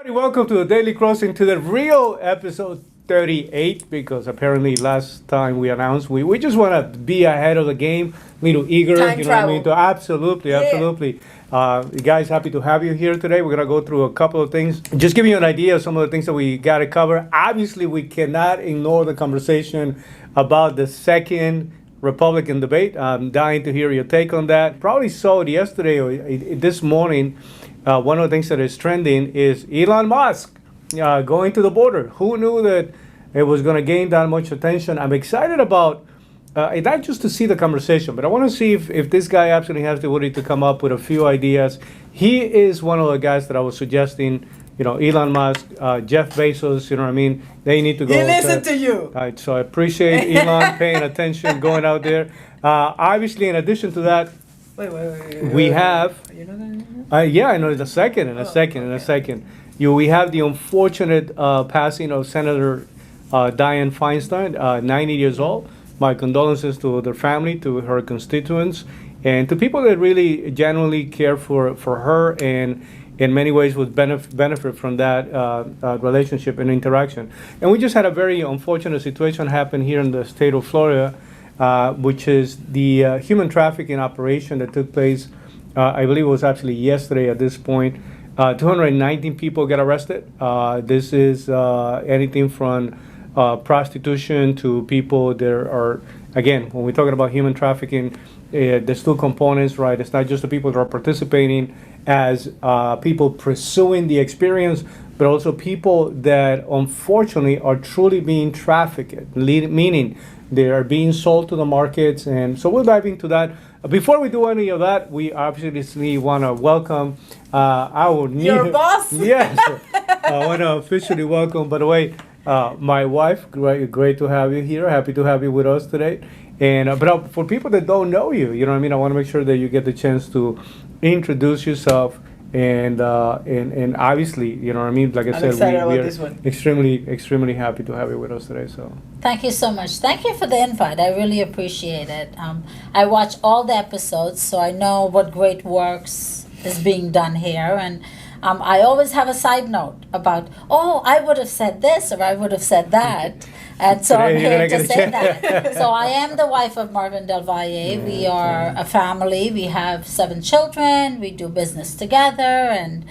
Welcome to the Daily Crossing, to the real episode 38, because apparently last time we announced we just want to be ahead of the game, a little eager, Time you know what I mean? travel. Absolutely. Guys, happy to have you here today. We're going to go through a couple of things, just giving you an idea of some of the things that we got to cover. Obviously, we cannot ignore the conversation about the second Republican debate. I'm dying to hear your take on that. Probably saw it yesterday or this morning. One of the things that is trending is Elon Musk going to the border. Who knew that it was going to gain that much attention? I'm excited about not just to see the conversation, but I want to see if this guy absolutely has the ability to come up with a few ideas. He is one of the guys that I was suggesting. You know, Elon Musk, Jeff Bezos. You know what I mean? They need to go. He listened to you. So I appreciate Elon paying attention, going out there. Obviously, in addition to that, we have. You know that? Yeah, I know. In a second. We have the unfortunate passing of Senator Dianne Feinstein, 90 years old. My condolences to their family, to her constituents, and to people that really genuinely care for her and in many ways would benefit from that relationship and interaction. And we just had a very unfortunate situation happen here in the state of Florida, which is the human trafficking operation that took place. I believe it was actually yesterday at this point. 219 people got arrested. This is anything from prostitution to people that are, again, when we're talking about human trafficking, there's two components, right? It's not just the people that are participating as people pursuing the experience, but also people that unfortunately are truly being trafficked, meaning they are being sold to the markets. And so we'll dive into that. Before we do any of that, we obviously want to welcome our new... Your boss? Yes. I want to officially welcome, by the way, my wife. Great to have you here. Happy to have you with us today. And but for people that don't know you, you know what I mean, I want to make sure that you get the chance to introduce yourself. And obviously, you know what I mean. Like I said, we are extremely happy to have you with us today. So thank you so much. Thank you for the invite. I really appreciate it. I watch all the episodes, so I know what great works is being done here. And I always have a side note about, I would have said this or I would have said that. And so I'm here to say that. So I am the wife of Marvin Del Valle. We are a family. We have 7 children. We do business together. And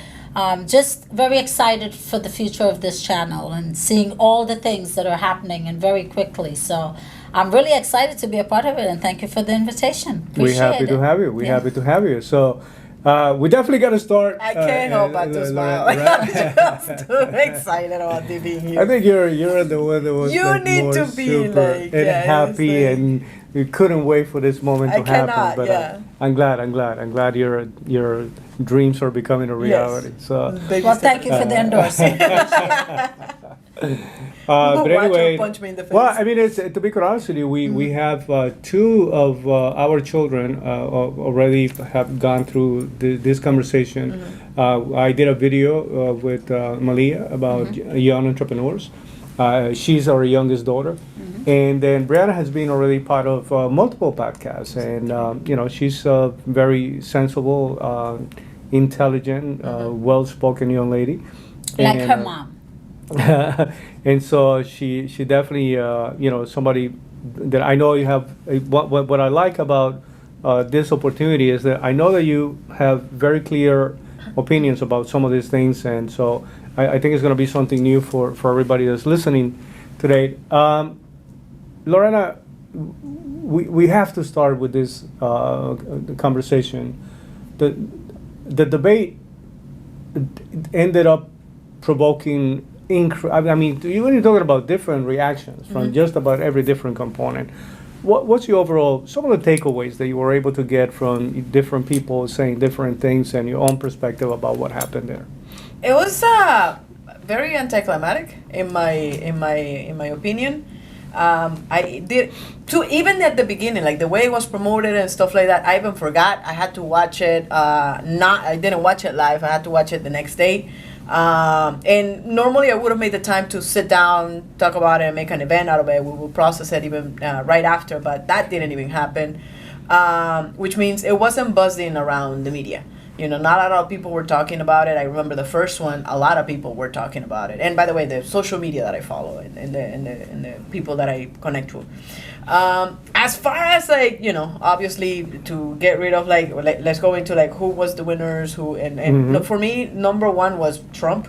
just very excited for the future of this channel and seeing all the things that are happening and very quickly. So I'm really excited to be a part of it. And thank you for the invitation. We're happy to have you. Happy to have you. So we definitely got to start. I can't help but to smile. I'm just too excited about being here. I think you're the one that was You need more to be super like, and happy, and you couldn't wait for this moment to happen. Cannot, But I'm glad your dreams are becoming a reality. Yes. So Well, thank you for the endorsement. but anyway, punch me in the face. well, I mean, it's to be quite honest with you, we have 2 of our children already have gone through this conversation. I did a video with Malia about young entrepreneurs. She's our youngest daughter. And then Brianna has been already part of multiple podcasts, and she's a very sensible, intelligent, well-spoken young lady. Like And, her mom. and so she definitely somebody that I know you have. What I like about this opportunity is that I know that you have very clear opinions about some of these things, and so I think it's going to be something new for everybody that's listening today. Lorena, we have to start with this conversation. The debate ended up provoking I mean, you're talking about different reactions from just about every different component. What's your overall, some of the takeaways that you were able to get from different people saying different things and your own perspective about what happened there? It was very anticlimactic in my opinion. I did too, even at the beginning, like the way it was promoted and stuff like that. I even forgot. I had to watch it. I didn't watch it live. I had to watch it the next day. And normally I would have made the time to sit down, talk about it, and make an event out of it. We will process it even right after, but that didn't even happen, which means it wasn't buzzing around the media. Not a lot of people were talking about it. I remember the first one, a lot of people were talking about it. And by the way, the social media that I follow and the people that I connect to. As far as obviously to get rid of let's go into who was the winners, who and look, for me, number one was Trump.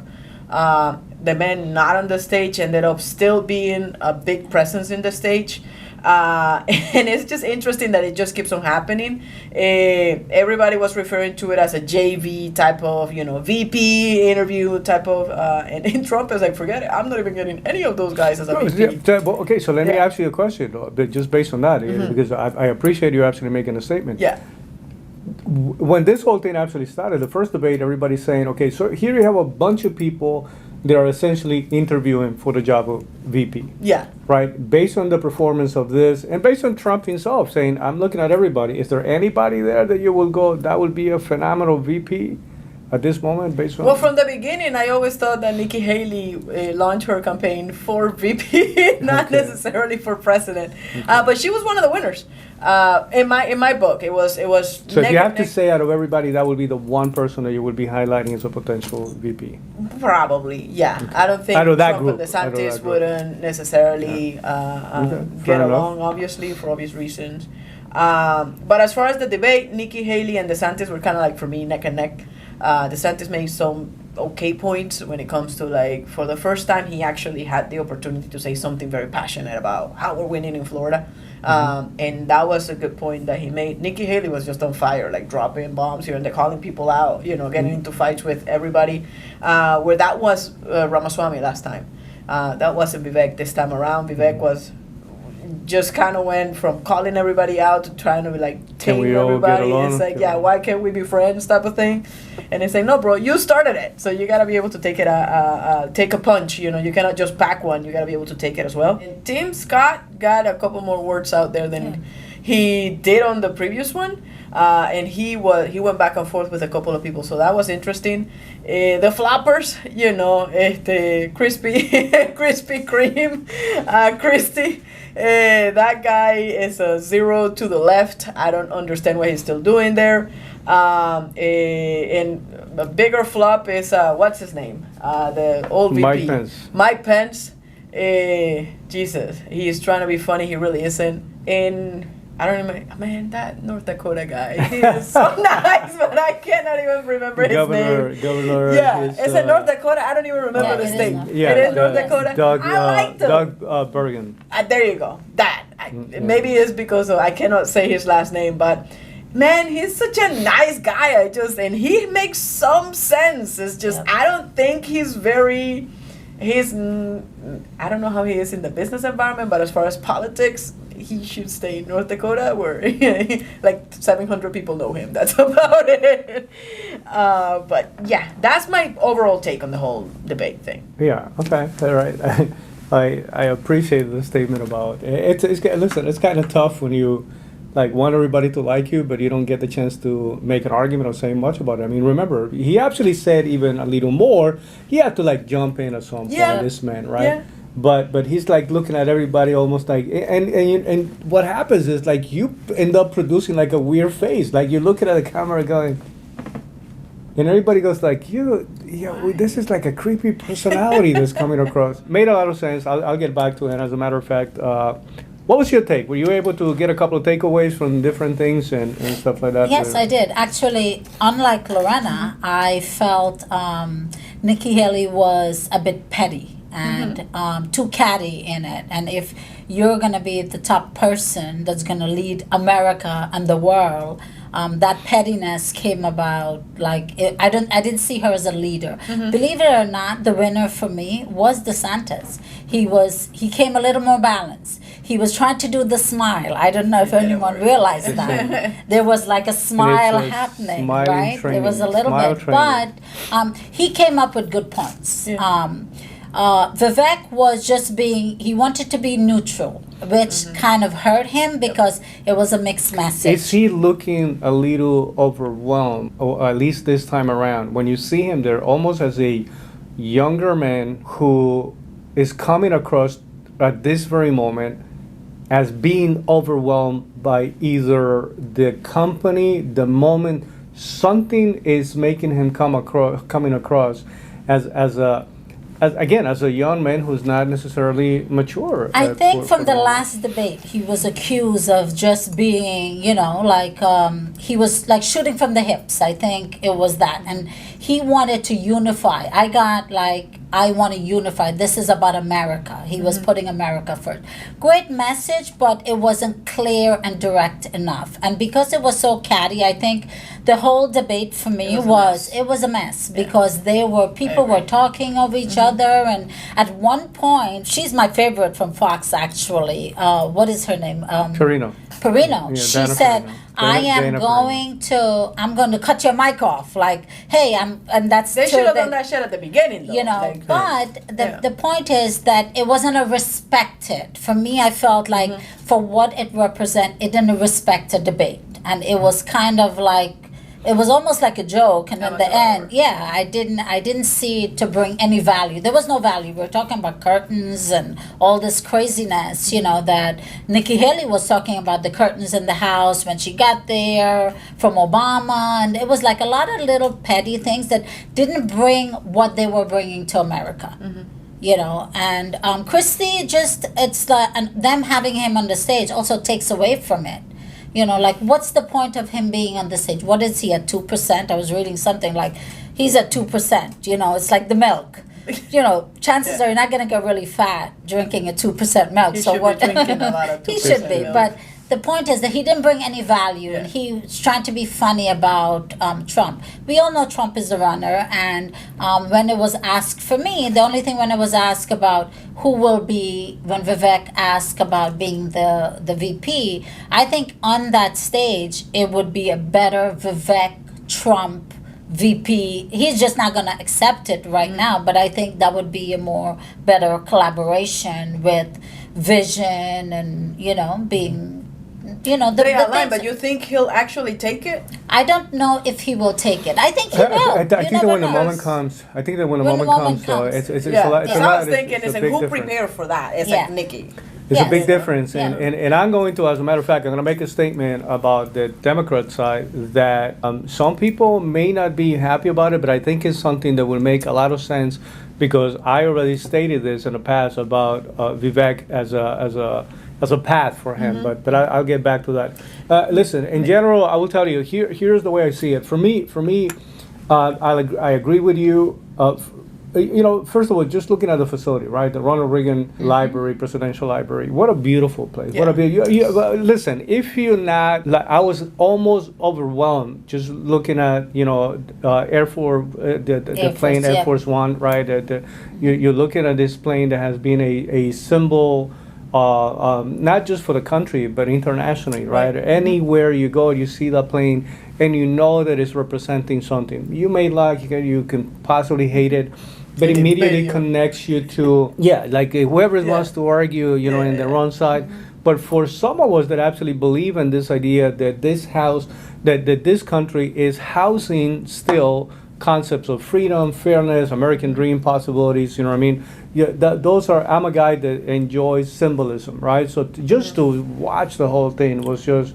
The man not on the stage ended up still being a big presence in the stage. And it's just interesting that it just keeps on happening. Everybody was referring to it as a JV type of, VP interview type of, and Trump is like, forget it. I'm not even getting any of those guys as a VP. Okay, so let me ask you a question, but just based on that, because I appreciate you actually making a statement. Yeah. When this whole thing actually started, the first debate, everybody's saying, okay, so here you have a bunch of people that are essentially interviewing for the job of VP. Yeah. Right? Based on the performance of this, and based on Trump himself saying, I'm looking at everybody. Is there anybody there that you will go, that would be a phenomenal VP at this moment based on? Well, from the beginning, I always thought that Nikki Haley launched her campaign for VP, not necessarily for president. But she was one of the winners. In my book, it was. So if you have to say out of everybody, that would be the one person that you would be highlighting as a potential VP. Probably, yeah. Okay. I don't think Out of that Trump group. and Out of DeSantis that group. wouldn't necessarily Fair get enough. along, obviously, for obvious reasons. But as far as the debate, Nikki Haley and DeSantis were kind of for me, neck and neck. DeSantis made some okay points when it comes to for the first time he actually had the opportunity to say something very passionate about how we're winning in Florida. And that was a good point that he made. Nikki Haley was just on fire, dropping bombs here and they're calling people out, getting into fights with everybody. Where that was Ramaswamy last time. That wasn't Vivek this time around. Vivek was just kind of went from calling everybody out to trying to tame we all get everybody. along? It's why can't we be friends type of thing? And it's no, bro, you started it, so you gotta be able to take it, take a punch. You cannot just pack one. You gotta be able to take it as well. And Tim Scott got a couple more words out there than he did on the previous one, and he went back and forth with a couple of people, so that was interesting. The floppers, the Krispy Kreme, Christie. That guy is a zero to the left. I don't understand what he's still doing there. And a bigger flop is what's his name? The old VP. Mike Pence. Mike Pence. Jesus, he's trying to be funny. He really isn't. And I don't remember. Man, that North Dakota guy. He is so nice, but I cannot even remember his name. Governor. Yeah, is, is it North Dakota? I don't even remember Yeah, the it is state. North Yeah, it is North Dakota. Doug, I liked him. Doug Bergen. There you go. Maybe it's because I cannot say his last name, but man, he's such a nice guy. And he makes some sense. It's just I don't think he's very. I don't know how he is in the business environment, but as far as politics, he should stay in North Dakota, where 700 people know him. That's about it. But yeah, that's my overall take on the whole debate thing. Yeah. Okay. All right. I appreciate the statement about it's. Listen, it's kind of tough when you want everybody to like you, but you don't get the chance to make an argument or say much about it. I mean, remember, he actually said even a little more. He had to jump in at some point. This man, right? Yeah. But he's looking at everybody almost and what happens is you end up producing a weird face. You're looking at the camera going, and everybody goes this is a creepy personality that's coming across. Made a lot of sense. I'll get back to it. As a matter of fact, what was your take? Were you able to get a couple of takeaways from different things and stuff like that? Yes, I did. Actually, unlike Lorena, I felt Nikki Haley was a bit petty and too catty in it. And if you're going to be the top person that's going to lead America and the world, that pettiness came about. I didn't see her as a leader. Believe it or not, the winner for me was DeSantis. He came a little more balanced. He was trying to do the smile. I don't know if anyone realized that. There was a smile happening, right? There was a little bit, but he came up with good points. Yeah. Vivek was just he wanted to be neutral, which kind of hurt him because it was a mixed message. Is he looking a little overwhelmed, or at least this time around? When you see him there, almost as a younger man who is coming across at this very moment as being overwhelmed by either the company, the moment, something is making him coming across as a young man who's not necessarily mature. I think for from the moment. last debate, he was accused of just being, like he was like shooting from the hips. I think it was that, and he wanted to unify. I got like, I want to unify. This is about America. He was putting America first. Great message, but it wasn't clear and direct enough. And because it was so catty, I think the whole debate for me was a mess because people were talking over each other, and at one point, she's my favorite from Fox actually. What is her name? Carino. Perino. Yeah, She Dana said, Perino. I'm going to cut your mic off. Like, hey, and that's They to should have the- done that shit at the beginning, though. Like, but Yeah. the point is that it wasn't a respected. For me, I felt like for what it represent, it didn't respect a debate, and it was kind of like it was almost like a joke. And in the end, yeah, I didn't see it to bring any value. There was no value. We were talking about curtains and all this craziness, that Nikki Haley was talking about the curtains in the house when she got there from Obama, and it was like a lot of little petty things that didn't bring what they were bringing to America. And Christie it's like, and them having him on the stage also takes away from it. Like, what's the point of him being on the stage? What is he at 2%? I was reading something like he's at 2%. It's like the milk. Chances are you're not going to get really fat drinking a 2% milk. He So should what? be drinking a lot of 2% He should be, milk. but. The point is that he didn't bring any value, and he was trying to be funny about Trump. We all know Trump is a runner, and when it was asked for me, the only thing when it was asked about who will be, when Vivek asked about being the VP, I think on that stage it would be a better Vivek Trump VP. He's just not going to accept it right now, but I think that would be a more better collaboration with vision and being. The they align, things- but you think he'll actually take it? I don't know if he will take it. I think he will. I think that when the know. moment comes, When the moment comes. it's Yeah. a lot. It's So a I lot. was thinking, it's a like, big who difference. prepared for that? It's Yeah. like Nikki. It's Yes. a big difference, Yeah. and I'm going to, as a matter of fact, I'm going to make a statement about the Democrat side that some people may not be happy about it, but I think it's something that will make a lot of sense because I already stated this in the past about Vivek as a path for him. But I'll get back to that. Listen, in general, I will tell you here's the way I see it. For me, I agree with you. First of all, just looking at the facility, right? The Ronald Reagan Library, Presidential Library. What a beautiful place. What a listen, if you're not, like, I was almost overwhelmed just looking at, Air Force, the plane Force, Air Force One, right? You're looking at this plane that has been a symbol. Not just for the country, but internationally, right? Anywhere you go, you see that plane, and you know that it's representing something. You may like it, you can possibly hate it, but It immediately depends. connects you to, like whoever wants to argue, in their own side. But for some of us that absolutely believe in this idea that this house, that this country is housing still concepts of freedom, fairness, American dream possibilities, you know what I mean? Yeah, those are, I'm a guy that enjoys symbolism, right? So just to watch the whole thing was just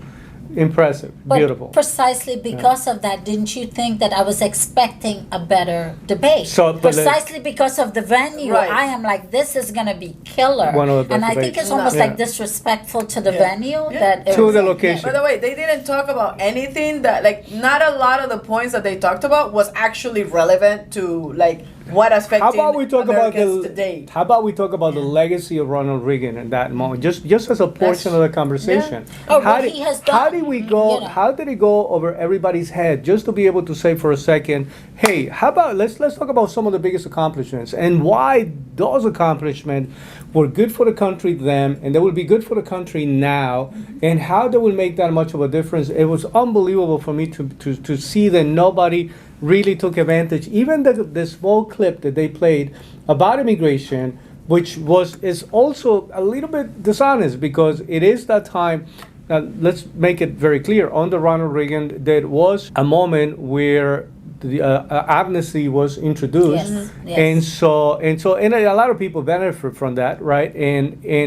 impressive, But beautiful. precisely because of that, didn't you think that I was expecting a better debate? So, but precisely because of the venue, Right. I am like, this is going to be killer. One of the best and I think debates. it's almost Yeah. like disrespectful to the Yeah. venue Yeah. that it To was the like, location. By the way, they didn't talk about anything that, like, not a lot of the points that they talked about was actually relevant to, like, what affecting How about we talk about Americans today. How about we talk about the legacy of Ronald Reagan in that moment, just as a portion of the conversation. Oh, How what did, he has how done, did we go? you know. How did it go over everybody's head? Just to be able to say for a second, hey, how about let's talk about some of the biggest accomplishments and why those accomplishments were good for the country then, and they will be good for the country now, and how they will make that much of a difference. It was unbelievable for me to see that nobody really took advantage. Even the small clip that they played about immigration, which is also a little bit dishonest because it is that time. Let's make it very clear. Under Ronald Reagan, there was a moment where the amnesty was introduced, Yes, yes. and a lot of people benefit from that, right?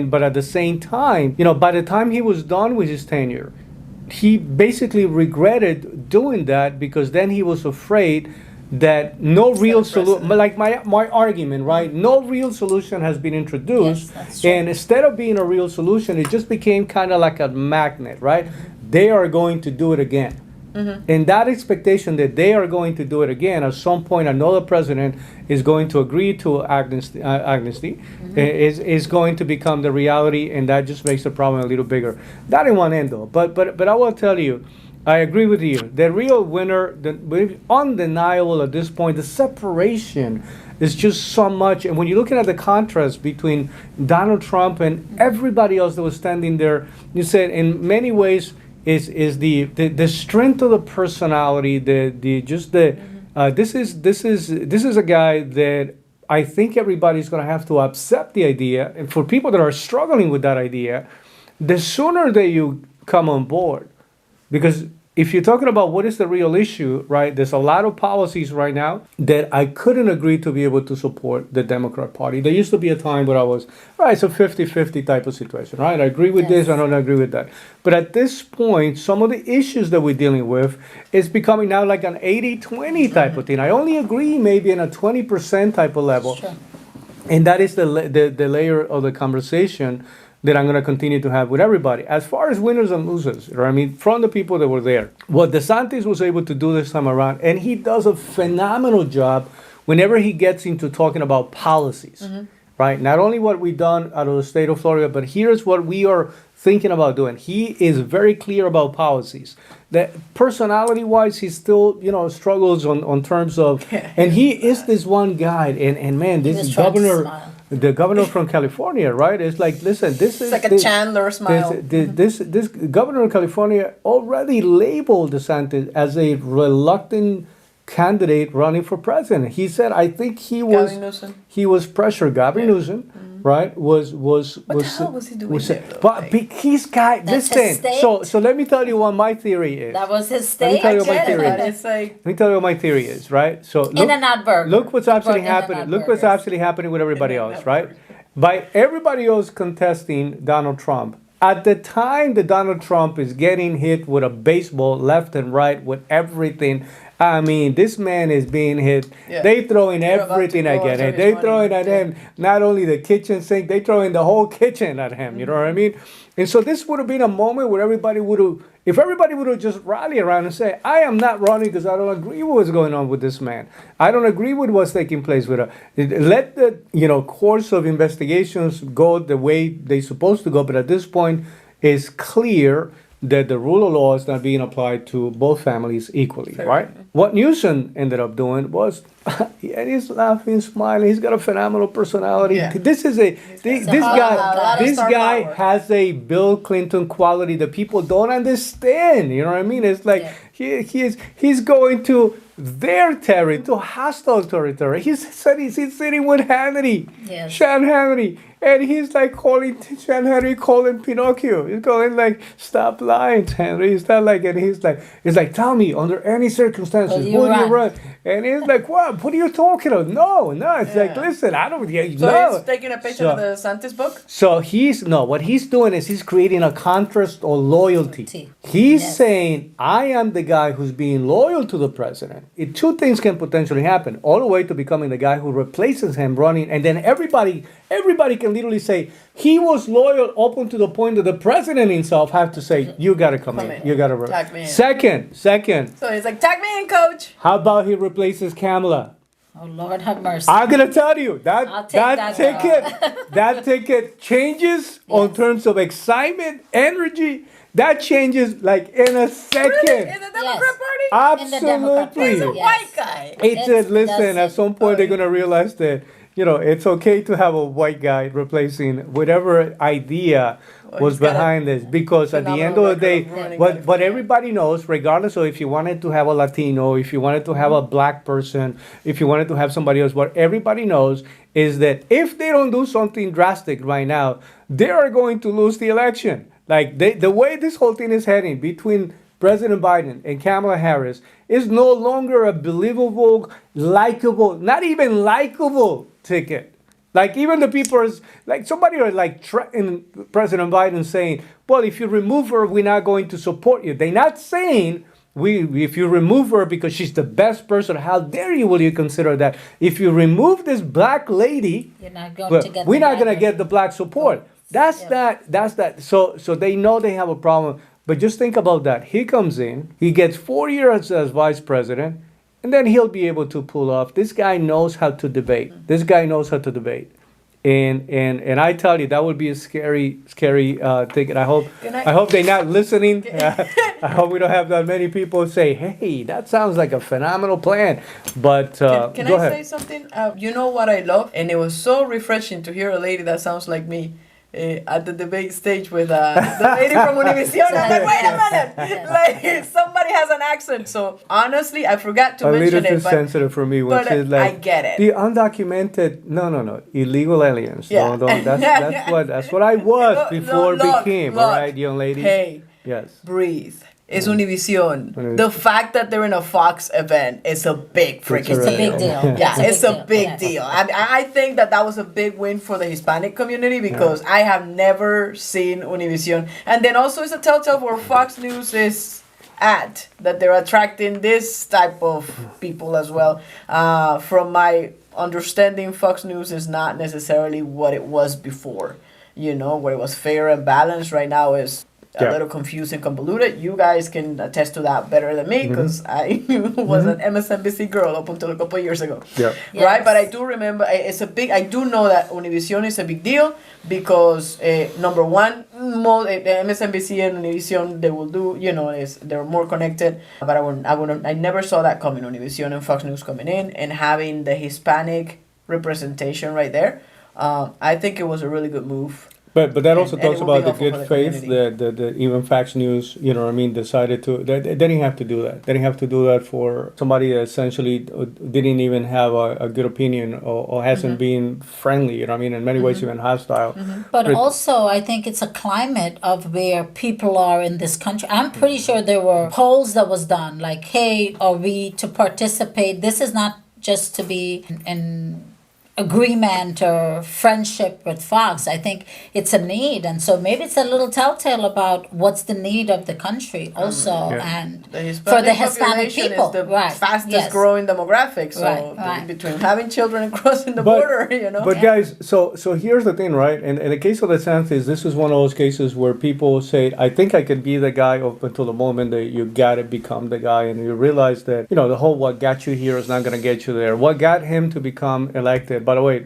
But at the same time, by the time he was done with his tenure, he basically regretted doing that because then he was afraid that no real solution, like my argument, right? No real solution has been introduced, Yes, that's true. and instead of being a real solution, it just became kind of like a magnet, right? They are going to do it again. And that expectation that they are going to do it again, at some point another president is going to agree to amnesty, is going to become the reality, and that just makes the problem a little bigger. That in one end though, but I will tell you, I agree with you. The real winner, undeniable at this point, the separation is just so much. And when you're looking at the contrast between Donald Trump and everybody else that was standing there, you said in many ways is the strength of the personality, this is a guy that I think everybody's going to have to accept the idea. And for people that are struggling with that idea, the sooner that you come on board, because if you're talking about what is the real issue, right, there's a lot of policies right now that I couldn't agree to be able to support the Democrat Party. There used to be a time where I was, right, it's a 50-50 type of situation, right? I agree with this, I don't agree with that. But at this point, some of the issues that we're dealing with is becoming now like an 80-20 type of thing. I only agree maybe in a 20% type of level. Sure. And that is the layer of the conversation that I'm going to continue to have with everybody. As far as winners and losers, right? I mean, from the people that were there, what DeSantis was able to do this time around, and he does a phenomenal job whenever he gets into talking about policies, right? Not only what we've done out of the state of Florida, but here's what we are thinking about doing. He is very clear about policies. That personality-wise, he still, struggles on terms of, and he is this one guy, and man, this just trying to governor. smile. The governor from California, right? It's like, listen, this is It's like a Chandler smile. This governor of California already labeled DeSantis as a reluctant candidate running for president. He said, I think he was pressured. Gavin Newsom, right? What the hell was he doing there, though? But he's guy. That's his Listen. state. So let me tell you what my theory is. That was his Let me state. tell you what my Get it, theory but is. it's like, Let me tell you what my theory is, right? So In-N-Out Burger. Look what's He actually brought In-N-Out happening. Look what's burgers. actually happening with everybody else, In-N-Out right? burger. By everybody else contesting Donald Trump, at the time that Donald Trump is getting hit with a baseball left and right with everything, I mean, this man is being hit. Yeah. They throwing They're about to everything go at him. after They his throwing money. at him not only the kitchen sink, they throwing the whole kitchen at him. You know what I mean? And so this would have been a moment where everybody would have, if everybody would have just rallied around and say, I am not running because I don't agree with what's going on with this man. I don't agree with what's taking place with her. Let the course of investigations go the way they're supposed to go. But at this point, it's clear that the rule of law is not being applied to both families equally, right? What Newsom ended up doing was, and he's laughing, smiling. He's got a phenomenal personality. Yeah. This is this guy power. has a Bill Clinton quality that people don't understand. You know what I mean? It's like he's going to their territory, to hostile territory. He's sitting with Hannity, Yes. Sean Hannity. And he's like calling Sean Henry, calling Pinocchio. He's calling like, stop lying, Henry. He's not like, and he's like, tell me, under any circumstances, Will you would you run? run? And he's like, what are you talking about? No, it's like, listen, I don't, so no. he's taking a picture So- of the DeSantis book? So what he's doing is he's creating a contrast or loyalty. He's Yes. saying, I am the guy who's being loyal to the president. Two things can potentially happen, all the way to becoming the guy who replaces him running, and then everybody can literally say, he was loyal up until the point that the president himself have to say, you gotta come in. You gotta Tag me in. Second, So he's like, tag me in, coach. how about he replaces Kamala? Oh, Lord have mercy. I'm gonna tell you I'll take that that that ticket changes on terms of excitement, energy. That changes like in a second. Really? In the Democrat Party? In the Democrat Absolutely. He's a Party, yes. white guy. It's That's- listen. At some point, they're Oh, gonna realize that it's okay to have a white guy replacing whatever idea was he's got a behind this, because at the end of the day, phenomenal record of running what California. everybody knows, regardless of if you wanted to have a Latino, if you wanted to have a black person, if you wanted to have somebody else, what everybody knows is that if they don't do something drastic right now, they are going to lose the election. Like the way this whole thing is heading between President Biden and Kamala Harris is no longer a believable, likable, not even likable ticket. Like even the people are like somebody are like threatening President Biden saying, "Well, if you remove her, we're not going to support you." They're not saying if you remove her because she's the best person, how dare you? Will you consider that? If you remove this black lady, You're not going well, to get we're the not going to black- get the black support. That's Yeah. that. That's that. So they know they have a problem. But just think about that. He comes in, he gets 4 years as vice president, and then he'll be able to pull off. This guy knows how to debate. This guy knows how to debate. And I tell you, that would be a scary thing. And I hope they're not listening. I hope we don't have that many people say, "Hey, that sounds like a phenomenal plan." But Can go I ahead. say something? You know what I love? And it was so refreshing to hear a lady that sounds like me at the debate stage with the lady from Univision. I'm like, wait a minute! Like, somebody has an accent. So, honestly, I forgot to A little mention too it. But sensitive for me, which but is like I get it. the undocumented. No, illegal aliens. Yeah. Don't. That's what I was Look, before look, became. look. All right, young lady. Hey, Yes. breathe. It's Univision. Univision. The fact that they're in a Fox event is a big freaking It's a big deal. Yeah, it's a big Yes. deal. I think that was a big win for the Hispanic community because I have never seen Univision. And then also it's a telltale where Fox News is at, that they're attracting this type of people as well. From my understanding, Fox News is not necessarily what it was before. You know, where it was fair and balanced. Right now is a Yeah. little confused and convoluted. You guys can attest to that better than me because I was an MSNBC girl up until a couple of years ago. Yeah. Right, Yes. but I do remember it's a big. I do know that Univision is a big deal because number one, MSNBC and Univision they will do. You know, they're more connected. But I never saw that coming. Univision and Fox News coming in and having the Hispanic representation right there. I think it was a really good move. But that also And it talks will be about the helpful for good the faith community. that even Fox News, you know what I mean, decided to. They didn't have to do that. They didn't have to do that for somebody that essentially didn't even have a good opinion or hasn't been friendly, you know what I mean, in many ways even hostile. But also, I think it's a climate of where people are in this country. I'm pretty sure there were polls that was done, like, hey, are we to participate? This is not just to be in agreement or friendship with Fox. I think it's a need, and so maybe it's a little telltale about what's the need of the country also, Yeah. and The Hispanic for the Hispanic population people, is the right? fastest yes. growing demographic. So Right. between having children and crossing the But- border, you know. But guys, so here's the thing, right? In the case of the DeSantis, this is one of those cases where people say, "I think I could be the guy," up until the moment that you gotta become the guy, and you realize that the whole "what got you here" is not gonna get you there. What got him to become elected? By the way,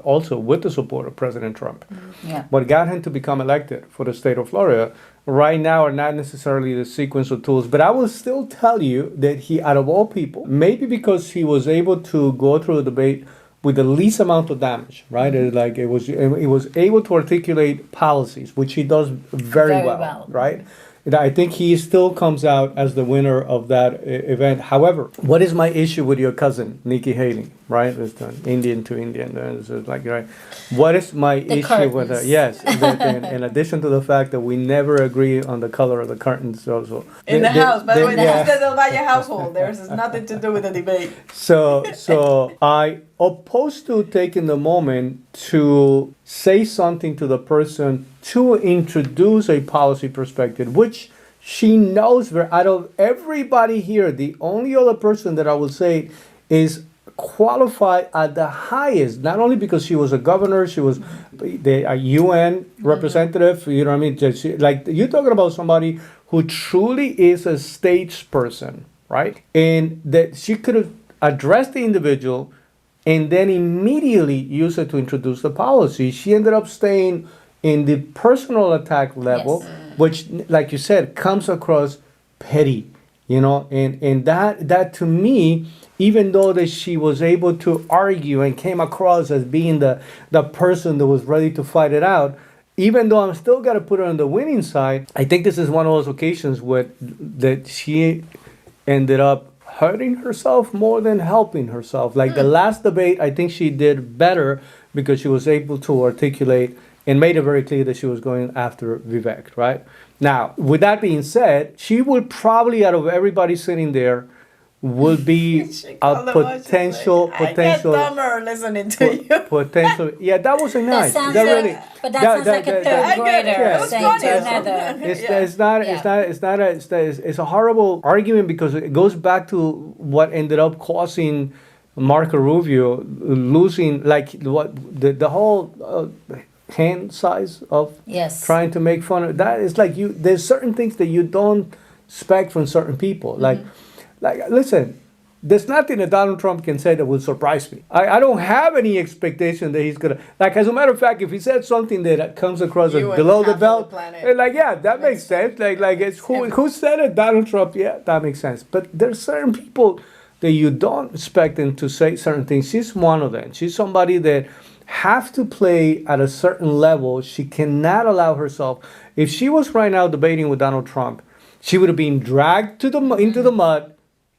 also with the support of President Trump. Yeah. What got him to become elected for the state of Florida right now are not necessarily the sequence of tools, but I will still tell you that he, out of all people, maybe because he was able to go through the debate with the least amount of damage, right? Like it was able to articulate policies, which he does very Very well, well. right? And I think he still comes out as the winner of that event. However, what is my issue with your cousin, Nikki Haley, right? It's the Indian to Indian. It's like, right? What is my issue with her? curtains. Yes. In addition to the fact that we never agree on the color of the curtains also. in the house, by the way, yeah. this is the Del Valle household. There's nothing to do with the debate. So I opposed to taking the moment to say something to the person to introduce a policy perspective, which she knows out of everybody here, the only other person that I would say is qualified at the highest, not only because she was a governor, she was a UN representative, you know what I mean? Like, you're talking about somebody who truly is a statesperson, right? And that she could have addressed the individual and then immediately use it to introduce the policy. She ended up staying in the personal attack level, Yes. which, like you said, comes across petty, and that to me, even though that she was able to argue and came across as being the person that was ready to fight it out, even though I'm still got to put her on the winning side, I think this is one of those occasions that she ended up hurting herself more than helping herself. Like the last debate, I think she did better because she was able to articulate and made it very clear that she was going after Vivek, right? Now, with that being said, she would probably, out of everybody sitting there, would be She a called him out, she's potential like, I get dumber listening to you. potential. Yeah, that was nice. That sounds That like, really. but that sounds like a I third get it. grader It was saying funny. to another. It's a horrible argument because it goes back to what ended up causing Marco Rubio losing, like what the whole hand size of Yes. trying to make fun of that. It's like there's certain things that you don't expect from certain people. Like listen. There's nothing that Donald Trump can say that will surprise me. I don't have any expectation that he's gonna, like, as a matter of fact, if he said something that comes across as You and below the half of belt, the planet. like, yeah, that makes sense. Like it's who said it? Donald Trump. Yeah, that makes sense. But there's certain people that you don't expect them to say certain things. She's one of them. She's somebody that have to play at a certain level. She cannot allow herself. If she was right now debating with Donald Trump, she would have been dragged into the mud.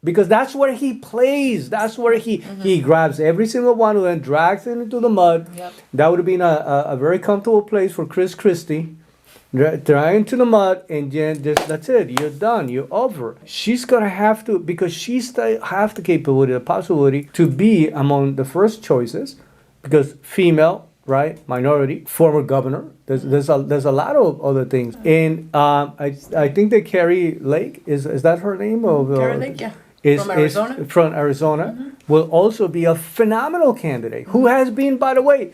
Because that's where he plays. That's where he grabs every single one of them, drags it into the mud. Yep. That would have been a very comfortable place for Chris Christie. Drag into the mud, and then that's it. You're done. You're over. She's gonna have to, because she still have the capability, the possibility to be among the first choices, because female, right, minority, former governor. There's a lot of other things, and I think that Carrie Lake is that her name? Carrie Lake, yeah. From Arizona? From Arizona, will also be a phenomenal candidate who has been, by the way,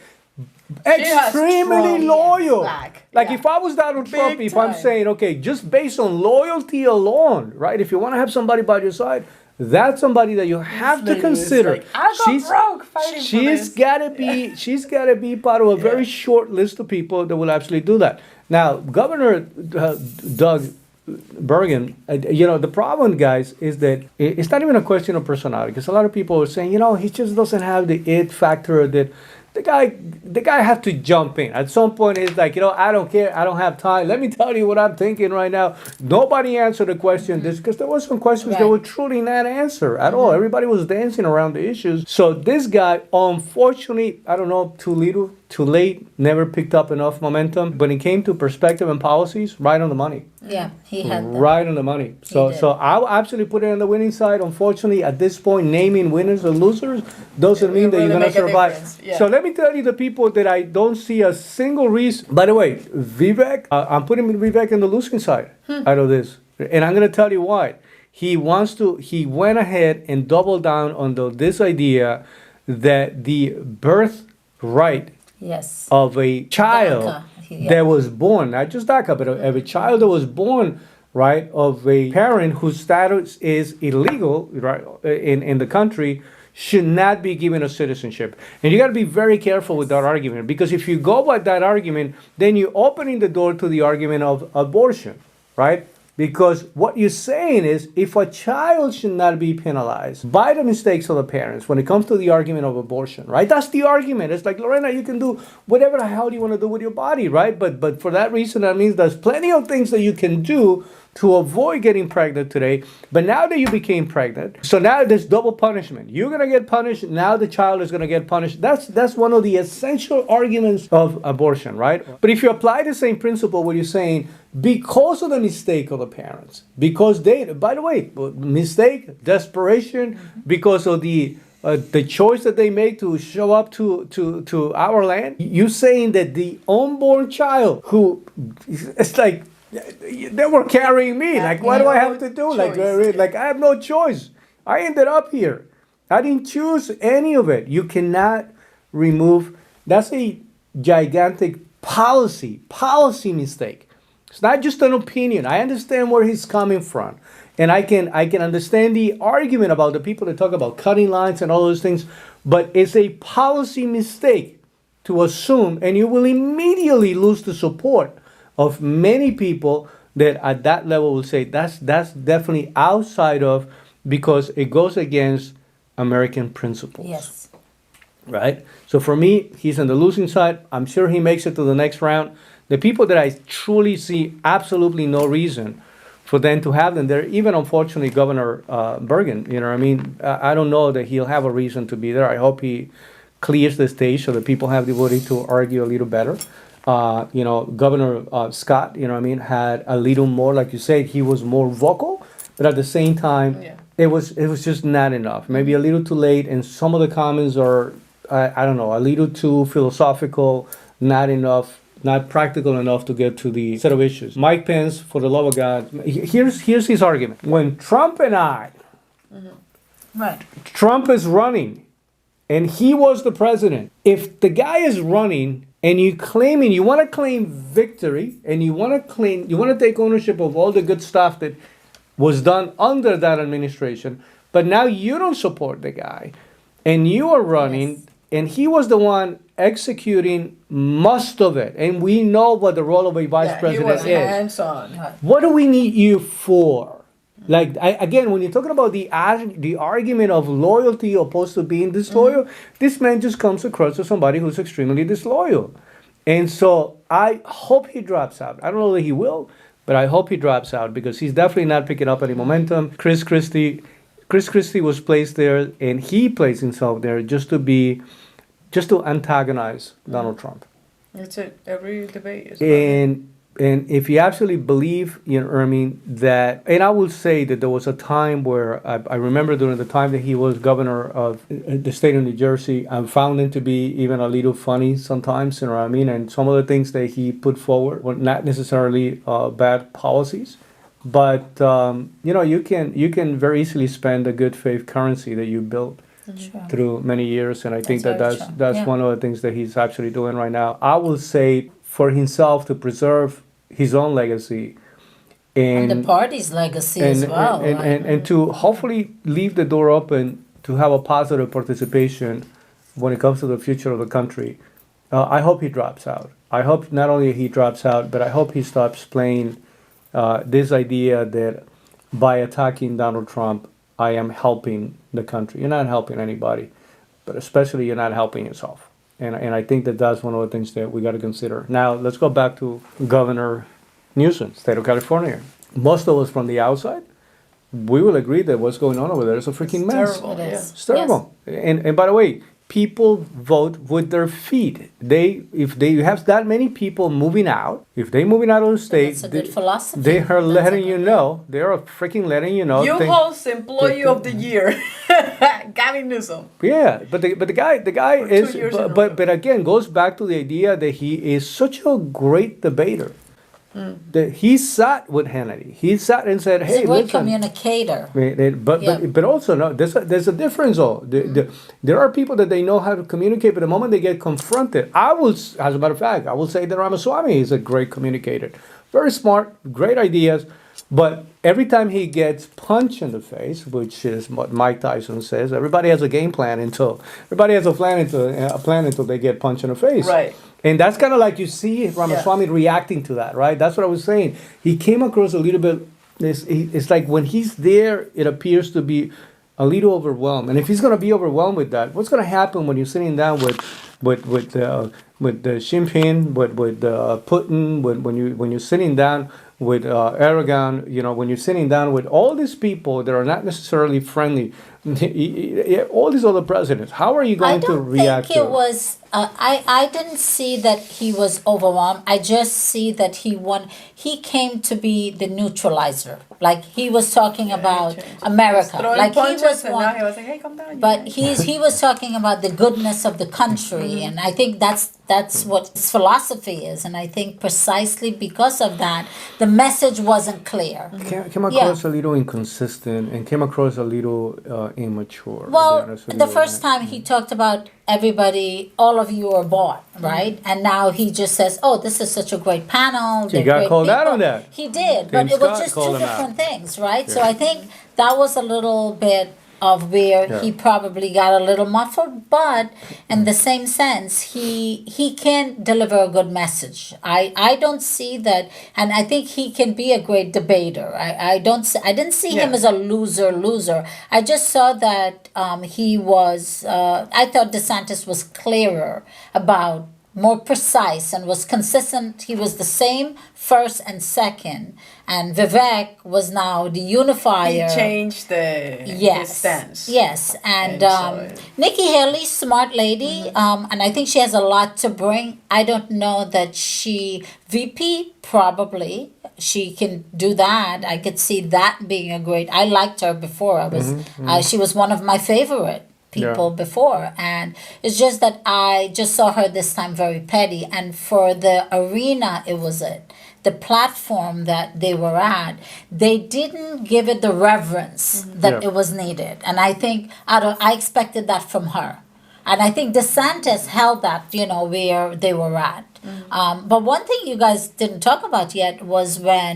has extremely strong loyal. flag, Like yeah. if I was Donald Trump, Big if I'm time. saying, okay, just based on loyalty alone, right? If you want to have somebody by your side, that's somebody that you have to lady is consider. like, I got broke fighting for She's this. gotta be part of a very short list of people that will actually do that. Now, Governor Doug Bergen, the problem, guys, is that it's not even a question of personality, because a lot of people are saying, he just doesn't have the it factor, that the guy have to jump in. At some point, it's like, I don't care, I don't have time. Let me tell you what I'm thinking right now. Nobody answered the question, because there were some questions that Right. were truly not answered at all. Everybody was dancing around the issues. So this guy, unfortunately, I don't know, too little, too late, never picked up enough momentum. When it came to perspective and policies, right on the money. Yeah, he had them. Right on the money. So did. I'll absolutely put it on the winning side. Unfortunately, at this point, naming winners and losers doesn't mean that really you're going to make a survive. difference. Yeah. So let me tell you the people that I don't see a single reason. By the way, Vivek, I'm putting Vivek in the losing side out of this. And I'm going to tell you why. He went ahead and doubled down on this idea that the birthright Yes. of a child DACA, yeah. that was born, not just DACA, but of a child that was born, right, of a parent whose status is illegal, right, in the country, should not be given a citizenship. And you got to be very careful with that argument, because if you go by that argument, then you're opening the door to the argument of abortion, right? Because what you're saying is, if a child should not be penalized by the mistakes of the parents when it comes to the argument of abortion, right? That's the argument. It's like, Lorena, you can do whatever the hell you want to do with your body, right? But for that reason, that means there's plenty of things that you can do to avoid getting pregnant today. But now that you became pregnant, so now there's double punishment. You're going to get punished. Now the child is going to get punished. That's one of the essential arguments of abortion, right? But if you apply the same principle where you're saying, because of the mistake of the parents, because by the way, mistake, desperation, because of the choice that they made to show up to our land, you're saying that the unborn child who, it's like, they were carrying me. Like, what do I have to do? Like I have no choice. I ended up here. I didn't choose any of it. You cannot remove. That's a gigantic policy mistake. It's not just an opinion. I understand where he's coming from, and I can understand the argument about the people that talk about cutting lines and all those things. But it's a policy mistake to assume, and you will immediately lose the support of many people that at that level will say that's definitely outside of, because it goes against American principles. Yes. Right? So for me, he's on the losing side. I'm sure he makes it to the next round. The people that I truly see absolutely no reason for them to have them there, even unfortunately Governor Bergen, I don't know that he'll have a reason to be there. I hope he clears the stage so that people have the ability to argue a little better. Governor Scott, had a little more, like you said, he was more vocal, but at the same time, it was just not enough. Maybe a little too late, and some of the comments are I don't know, a little too philosophical, not enough, not practical enough to get to the set of issues. Mike Pence, for the love of God, here's his argument. When Trump and I, Right. Trump is running, and he was the president. If the guy is running and you want to claim victory, and you want to take ownership of all the good stuff that was done under that administration, but now you don't support the guy, and you are running, Yes. and he was the one executing most of it, and we know what the role of a vice Yeah, he president was is. hands-on. What do we need you for? Like, again, when you're talking about the argument of loyalty opposed to being disloyal, this man just comes across as somebody who's extremely disloyal. And so I hope he drops out. I don't know that he will, but I hope he drops out because he's definitely not picking up any momentum. Chris Christie was placed there, and he placed himself there just to antagonize Donald Trump. That's it. Every debate is. And if you actually believe, Ermine, that, and I will say that there was a time where I remember during the time that he was governor of the state of New Jersey, I found him to be even a little funny sometimes, you know what I mean? And some of the things that he put forward were not necessarily bad policies. But you can very easily spend a good faith currency that you built through many years, and I think That's very that's true. one of the things that he's actually doing right now. I will say for himself to preserve his own legacy And the party's legacy as well. right? and to hopefully leave the door open to have a positive participation when it comes to the future of the country. I hope he drops out. I hope not only he drops out, but I hope he stops playing this idea that by attacking Donald Trump, I am helping the country. You're not helping anybody, but especially you're not helping yourself. And I think that that's one of the things that we got to consider. Now, let's go back to Governor Newsom, state of California. Most of us from the outside, we will agree that what's going on over there is a freaking mess. terrible. It Yeah. is. It's terrible. And by the way, people vote with their feet. If they have that many people moving out, if they moving out of the state, That's a good philosophy. they are That's a letting good- you know. They are freaking letting you know. U-Haul's Employee of the Year, Gavin Newsom. Yeah, but the guy For 2 is years in a row. but again goes back to the idea that he is such a great debater. That he sat with Hannity. He sat and said, He's "Hey, a great listen." communicator. But Yeah. but also no, there's a difference though. There are people that they know how to communicate, but the moment they get confronted, as a matter of fact, I will say that Ramaswamy is a great communicator, very smart, great ideas, but every time he gets punched in the face, which is what Mike Tyson says, everybody has a game plan until they get punched in the face. Right. And that's kind of like you see Ramaswamy reacting to that, right? That's what I was saying. He came across a little bit. It's like when he's there, it appears to be a little overwhelmed. And if he's going to be overwhelmed with that, what's going to happen when you're sitting down with Xi Jinping, with Putin, when you're sitting down with Erdogan, when you're sitting down with all these people that are not necessarily friendly, all these other presidents, how are you going to react think it to it? was. I didn't see that he was overwhelmed. I just see that he came to be the neutralizer. Like he was talking about America. Throwing Like he punches, was and one. now he was like, "Hey, calm down." But he was talking about the goodness of the country, and I think that's what his philosophy is. And I think precisely because of that, the message wasn't clear. Came across a little inconsistent and came across a little immature. Well, to be honest with the you. first time he talked about everybody, all of you are bought, right? And now he just says, "Oh, this is such a great panel." He they're got great called out people." on that. He did, Tim but it was Scott just called two him out. different things, right? So Yeah. I think that was a little bit of where Yeah. he probably got a little muffled, but in the same sense, he can deliver a good message. I don't see that, and I think he can be a great debater. I didn't see him Yeah. as a loser. I just saw that he was. I thought DeSantis was clearer about more precise and was consistent. He was the same first and second, and Vivek was now the He unifier. changed his Yes, stance. yes, and And so Nikki Haley, smart lady, and I think she has a lot to bring. I don't know that she VP probably she can do that. I could see that being a great. I liked her before. She was one of my favorite people before, and it's just that I just saw her this time very petty, and for the arena it was it the platform that they were at, they didn't give it the reverence that Yeah. it was needed, and I think I expected that from her, and I think DeSantis held that where they were at. But one thing you guys didn't talk about yet was when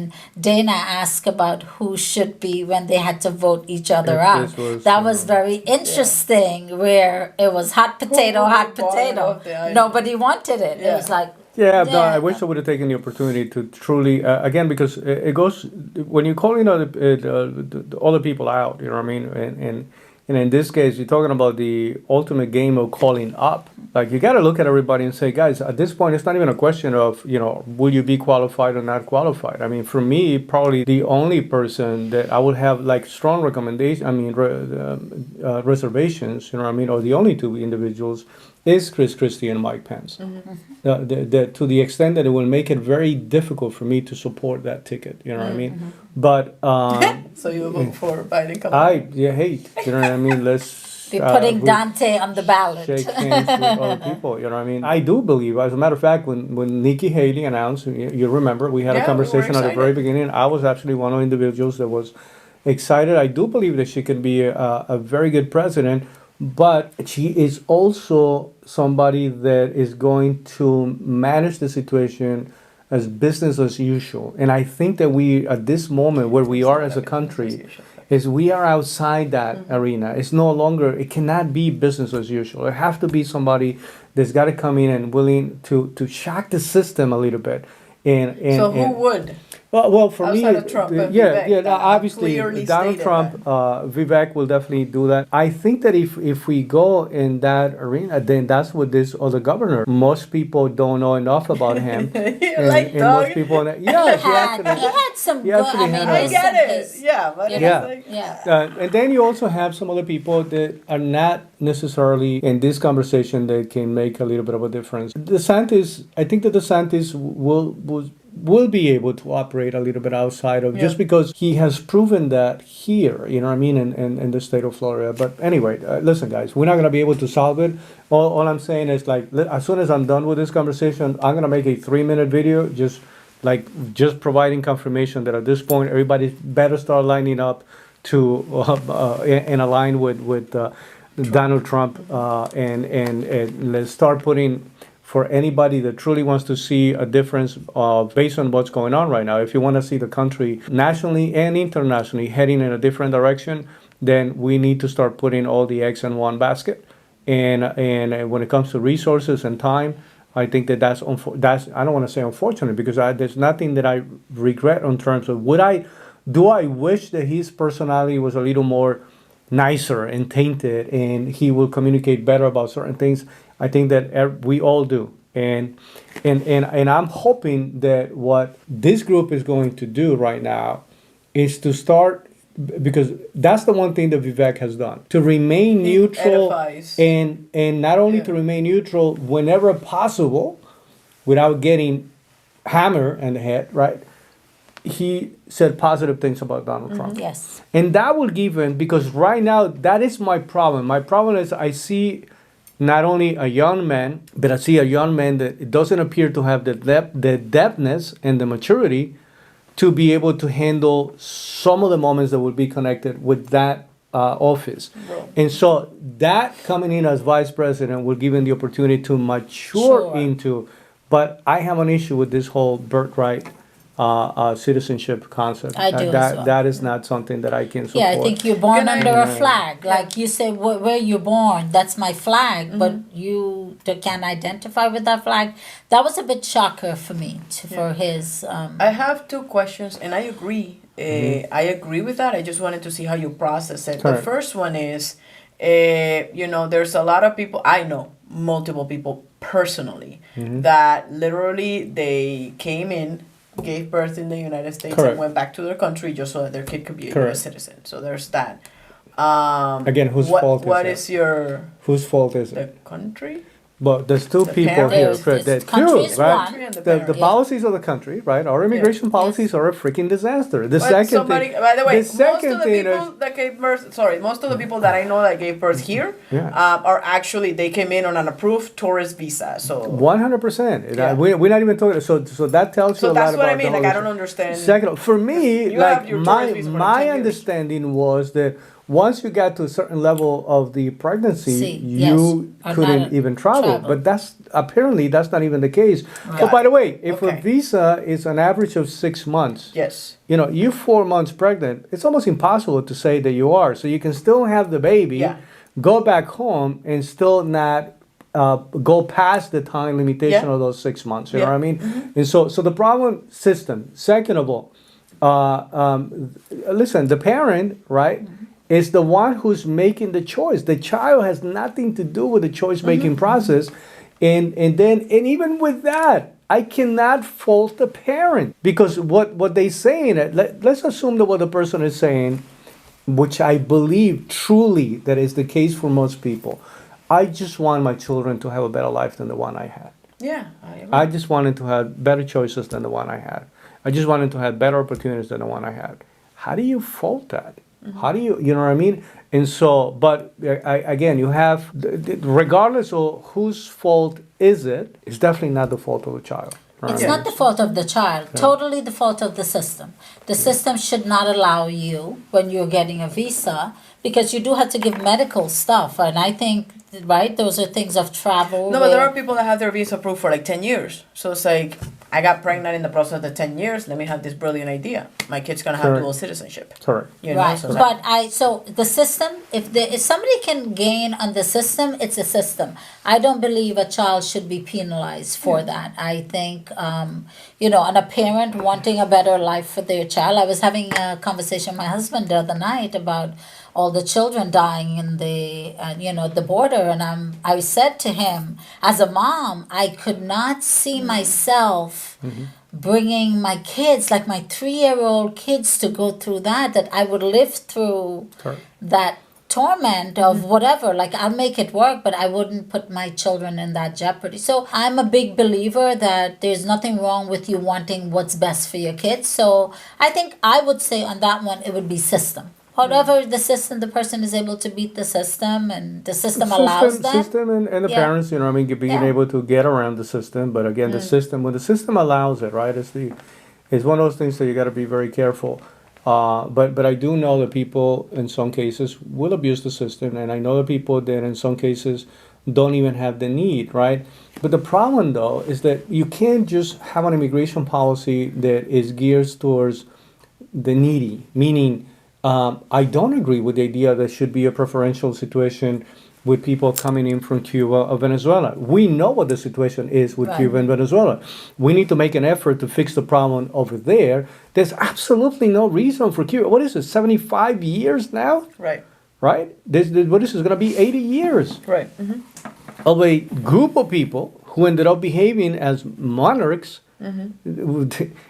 Dana asked about who should be when they had to vote each other out. That was very interesting, where it was hot potato, hot potato. Nobody wanted it. It was like, Yeah, no, I wish I would have taken the opportunity to truly, again, because it goes, when you're calling other people out, you know what I mean? And in this case, you're talking about the ultimate game of calling up. Like, you got to look at everybody and say, guys, at this point, it's not even a question of, will you be qualified or not qualified? I mean, for me, probably the only person that I would have, like, strong recommendation, reservations, you know what I mean, or the only two individuals is Chris Christie and Mike Pence. To the extent that it will make it very difficult for me to support that ticket, you know what I mean? But So you vote for Biden? hate, you know what I mean? Let's be putting we Dante on the ballot. shake hands with other people, you know what I mean? I do believe, as a matter of fact, when Nikki Haley announced, you remember, we had a Yeah, we were conversation at the very excited. beginning. I was actually one of the individuals that was excited. I do believe that she can be a very good president, but she is also somebody that is going to manage the situation as business as usual. And I think that we, at this moment where we are as a country, is we are outside that arena. It's no longer, it cannot be business as usual. It has to be somebody that's got to come in and willing to shock the system a little bit. So who would? Well, for me, Outside of Trump and yeah, Vivek, yeah. that Obviously, clearly Donald stated Trump, Vivek will definitely do that. I think that if we go in that arena, then that's what this other governor. Most people don't know enough about him. Like dog. Most people, He had some he good. actually I mean, had I a- get it. his- Yeah, but it's Yeah. like, Yeah. And then you also have some other people that are not necessarily in this conversation that can make a little bit of a difference. DeSantis, I think that DeSantis will be able to operate a little bit outside of just because he has proven that here, you know what I mean, in the state of Florida. But anyway, listen, guys, we're not going to be able to solve it. All I'm saying is, like, as soon as I'm done with this conversation, I'm going to make a 3-minute video just providing confirmation that at this point, everybody better start lining up to and align with Donald Trump and let's start putting, for anybody that truly wants to see a difference based on what's going on right now, if you want to see the country nationally and internationally heading in a different direction, then we need to start putting all the eggs in one basket. And when it comes to resources and time, I think that's I don't want to say unfortunate, because there's nothing that I regret in terms of do I wish that his personality was a little more nicer and tainted and he will communicate better about certain things. I think that we all do. And I'm hoping that what this group is going to do right now is to start, because that's the one thing that Vivek has done, to remain He neutral edifies. and not only to remain neutral whenever possible without getting hammered in the head, right? He said positive things about Donald Trump. Yes. And that will give him, because right now, that is my problem. My problem is I see not only a young man, but I see a young man that doesn't appear to have the depthness and the maturity to be able to handle some of the moments that will be connected with that office. Bro. And so that coming in as vice president will give him the opportunity to mature Sure. into. But I have an issue with this whole birthright citizenship concept. I do as well. That is not something that I can support. Yeah, I think you're born Can I- under a flag. Like you say, where you're born, that's my flag, but you can't identify with that flag. That was a bit shocker for me, for his. I have 2 questions, and I agree. I agree with that. I just wanted to see how you process it. The Correct. first one is, there's a lot of people. I know multiple people personally Mm-hmm. that literally they came in, gave birth in the United States, Correct. and went back to their country just so that their kid could be a Correct. U.S. citizen. So there's that. Again, whose fault is What that? is your Whose fault is the it? country? But there's two The people parent- here. There's That country two, is right? one. Country and the The parent. policies of the country, right? Our immigration policies are a freaking disaster. The But second somebody, thing, by the way, the second most of the thing people is, that gave birth, most of the people that I know that gave birth here, Yeah. are actually they came in on an approved tourist visa. So 100%. Yeah. We're not even talking. So that tells you a lot that's about what I mean. the Like I whole don't issue. understand. Second, for me, You have like your my tourist visa for my 10 years. understanding was that once you got to a certain level of the pregnancy, See, you yes, or couldn't not even travel. travel. But that's apparently that's not even the case. Got But by it. the way, if a Okay. visa is an average of 6 months, Yes. you know, you 4 months pregnant, it's almost impossible to say that you are. So you can still have the baby, Yeah. go back home, and still not go past the time limitation Yeah. of those 6 months. You know Yeah. what I mean? And so the problem system. Second of all, listen, the parent, right, is the one who's making the choice. The child has nothing to do with the choice making process, and even with that, I cannot fault the parent because what they saying. Let's assume that what the person is saying, which I believe truly that is the case for most people. I just want my children to have a better life than the one I had. Yeah. I agree. I just wanted to have better choices than the one I had. I just wanted to have better opportunities than the one I had. How do you fault that? How do you know what I mean? And so, but again, you have, regardless of whose fault is it, it's definitely not the fault of the child. right? It's not the fault of the child, totally the fault of the system. The system should not allow you, when you're getting a visa, because you do have to give medical stuff. And I think, right, those are things of travel. No, but there where- are people that have their visa approved for like 10 years. So it's like, I got pregnant in the process of the 10 years. Let me have this brilliant idea. My kid's going to have Correct. dual citizenship. Correct. You know? Right, So it's but so the system, if somebody can gain on the system, it's a system. I don't believe a child should be penalized for that. I think, and a parent wanting a better life for their child. I was having a conversation with my husband the other night about all the children dying in the border, and I said to him, as a mom, I could not see myself bringing my kids, like my 3-year-old kids, to go through that I would live through Correct. that torment of whatever. Like, I'll make it work, but I wouldn't put my children in that jeopardy. So I'm a big believer that there's nothing wrong with you wanting what's best for your kids. So I think I would say on that one, it would be system. Whatever the system, the person is able to beat the system, and the system allows that. System and the Yeah. parents, you know, I mean, being Yeah. able to get around the system. But again, the system, when the system allows it, right, it's one of those things that you got to be very careful. But I do know that people in some cases will abuse the system, and I know that people that in some cases don't even have the need, right? But the problem though is that you can't just have an immigration policy that is geared towards the needy, meaning I don't agree with the idea there should be a preferential situation with people coming in from Cuba or Venezuela. We know what the situation is with Right. Cuba and Venezuela. We need to make an effort to fix the problem over there. There's absolutely no reason for Cuba. What is it, 75 years now? Right. Right? What is this going to be 80 years Right. of a group of people who ended up behaving as monarchs.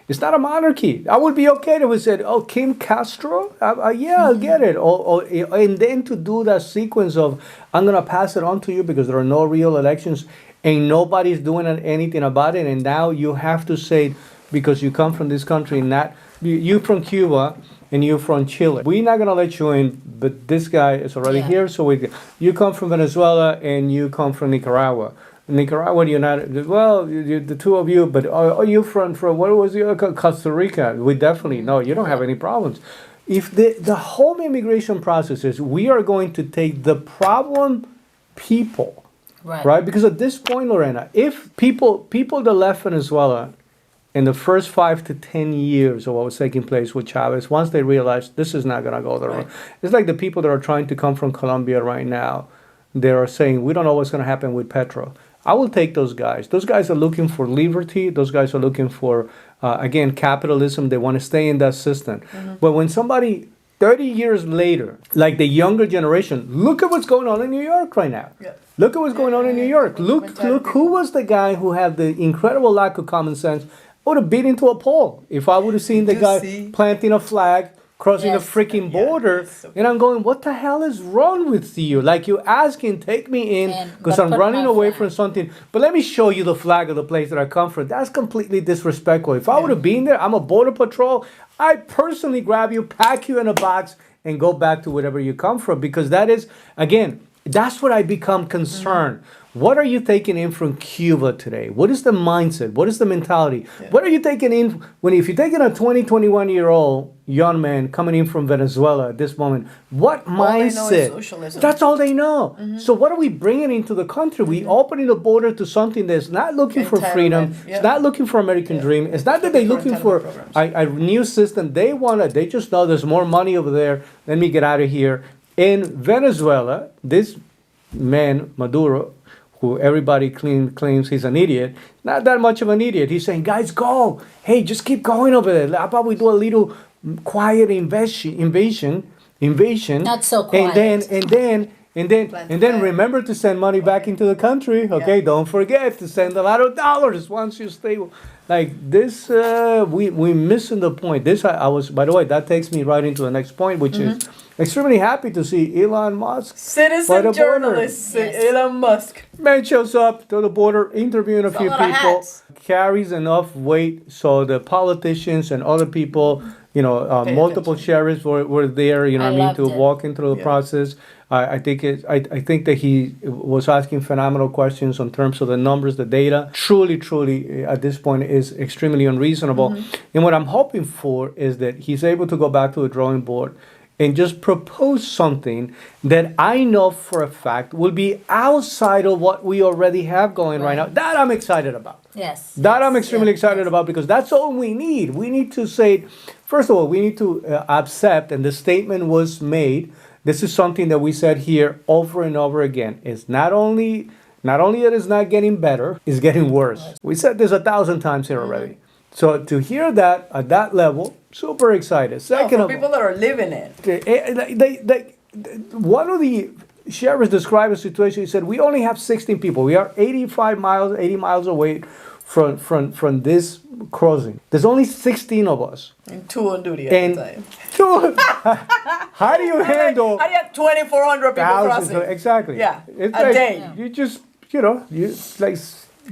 It's not a monarchy. I would be okay if we said, "Oh, Kim Castro." Yeah, I'll get it. And then to do that sequence of, "I'm gonna pass it on to you because there are no real elections and nobody's doing anything about it," and now you have to say because you come from this country, not you from Cuba and you from Chile. We're not gonna let you in, but this guy is already Yeah. here, so you come from Venezuela and you come from Nicaragua. Nicaragua, you're not, well, the two of you, but are you from what was the Costa Rica? We definitely, no, you don't have any problems. If the whole immigration process is, we are going to take the problem people, right? Because at this point, Lorena, if people that left Venezuela in the first 5 to 10 years of what was taking place with Chavez, once they realized this is not going to go the Right. road. It's like the people that are trying to come from Colombia right now. They are saying, we don't know what's going to happen with Petro. I will take those guys. Those guys are looking for liberty. Those guys are looking for, again, capitalism. They want to stay in that system. But when somebody 30 years later, like the younger generation, look at what's going on in New York right now. Yeah. Look at what's going on in New York. Look who was the guy who had the incredible lack of common sense. I would have beat into a pole if I would have seen the guy planting a flag, crossing the freaking border, and I'm going, what the hell is wrong with you? Like, you asking, take me in, because I'm running away from something, but let me show you the flag of the place that I come from. That's completely disrespectful. If I would have been there, I'm a border patrol, I personally grab you, pack you in a box, and go back to wherever you come from, because that is, again, that's what I become concerned. What are you taking in from Cuba today? What is the mindset? What is the mentality? What are you taking in if you're taking a 21-year-old young man coming in from Venezuela at this moment? What mindset? That's all they know. So what are we bringing into the country? We opening the border to something that's not looking for freedom. It's not looking for American dream. It's not that they're looking for a new system. They just know there's more money over there. Let me get out of here. In Venezuela, this man, Maduro, who everybody claims he's an idiot, not that much of an idiot. He's saying, guys, go. Hey, just keep going over there. How about we do a little quiet invasion? Not so quiet. And then remember to send money back into the country. Okay, don't forget to send a lot of dollars once you stay. Like this, we missing the point. This I was, by the way, that takes me right into the next point, which is extremely happy to see Elon Musk, citizen journalist Elon Musk, man, shows up to the border, interviewing a few people, carries enough weight so the politicians and other people, multiple sheriffs were there, to walk into the process. I think that he was asking phenomenal questions in terms of the numbers, the data. Truly, at this point, is extremely unreasonable. And what I'm hoping for is that he's able to go back to the drawing board and just propose something that I know for a fact will be outside of what we already have going right now. That I'm excited about. Yes. That I'm extremely excited about, because that's all we need. We need to say, first of all, we need to accept, and the statement was made, this is something that we said here over and over again. It's not only that it's not getting better, it's getting worse. We said this 1,000 times here already. So to hear that at that level, super excited. Second, for people that are living it. One of the sheriffs described a situation. He said, we only have 16 people. We are 80 miles away from this crossing. There's only 16 of us. And 2 on duty at the time. How do you handle... How do you have 2,400 people crossing? Exactly. Yeah, it's a day. You just,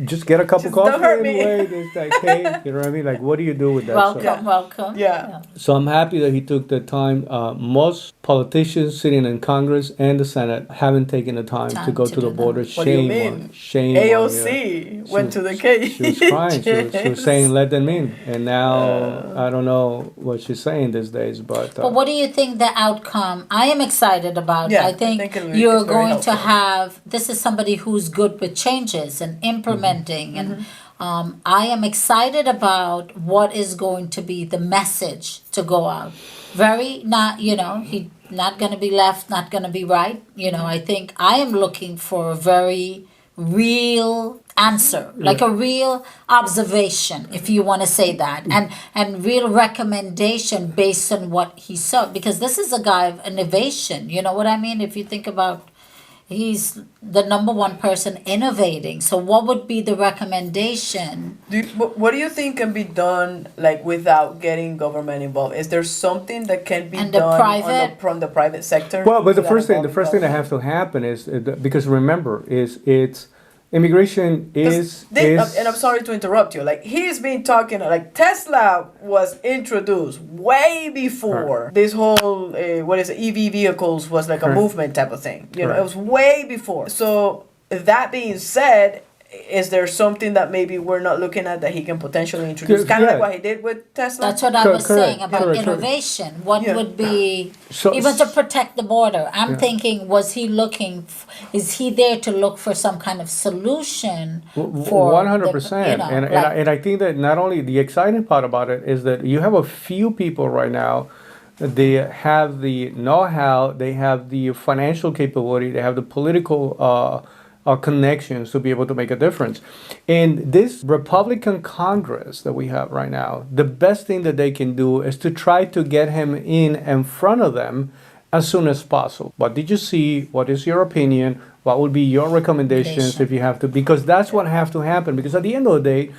just get a cup of coffee and wait. It's like, hey, you know what I mean? Like, what do you do with that? Welcome. Yeah. So I'm happy that he took the time. Most politicians sitting in Congress and the Senate haven't taken the time to go to the border. What do you mean? Shame AOC went to the cage. She was crying. She was saying, let them in. And now, I don't know what she's saying these days. But what do you think the outcome? I am excited about. Yeah, I think you're going to have, this is somebody who's good with changes and implementing, and I am excited about what is going to be the message to go out. He not going to be left, not going to be right. I think I am looking for a very real answer, like a real observation, if you want to say that, and real recommendation based on what he saw, because this is a guy of innovation. You know what I mean? If you think about, he's the number one person innovating. So what would be the recommendation? What do you think can be done, like, without getting government involved? Is there something that can be done from the private sector? Well, but the first thing that has to happen is, because remember, it's immigration is, and I'm sorry to interrupt you. Like, he's been talking, like, Tesla was introduced way before this whole EV vehicles was like a movement type of thing. It was way before. So that being said, is there something that maybe we're not looking at that he can potentially introduce? Kind of like what he did with Tesla? That's what I was saying about innovation. What would be, even to protect the border? I'm thinking, is he there to look for some kind of solution for 100%. And I think that not only the exciting part about it is that you have a few people right now, they have the know-how, they have the financial capability, they have the political connections to be able to make a difference. And this Republican Congress that we have right now, the best thing that they can do is to try to get him in front of them as soon as possible. What did you see? What is your opinion? What would be your recommendations if you have to? Because that's what has to happen. Because at the end of the day,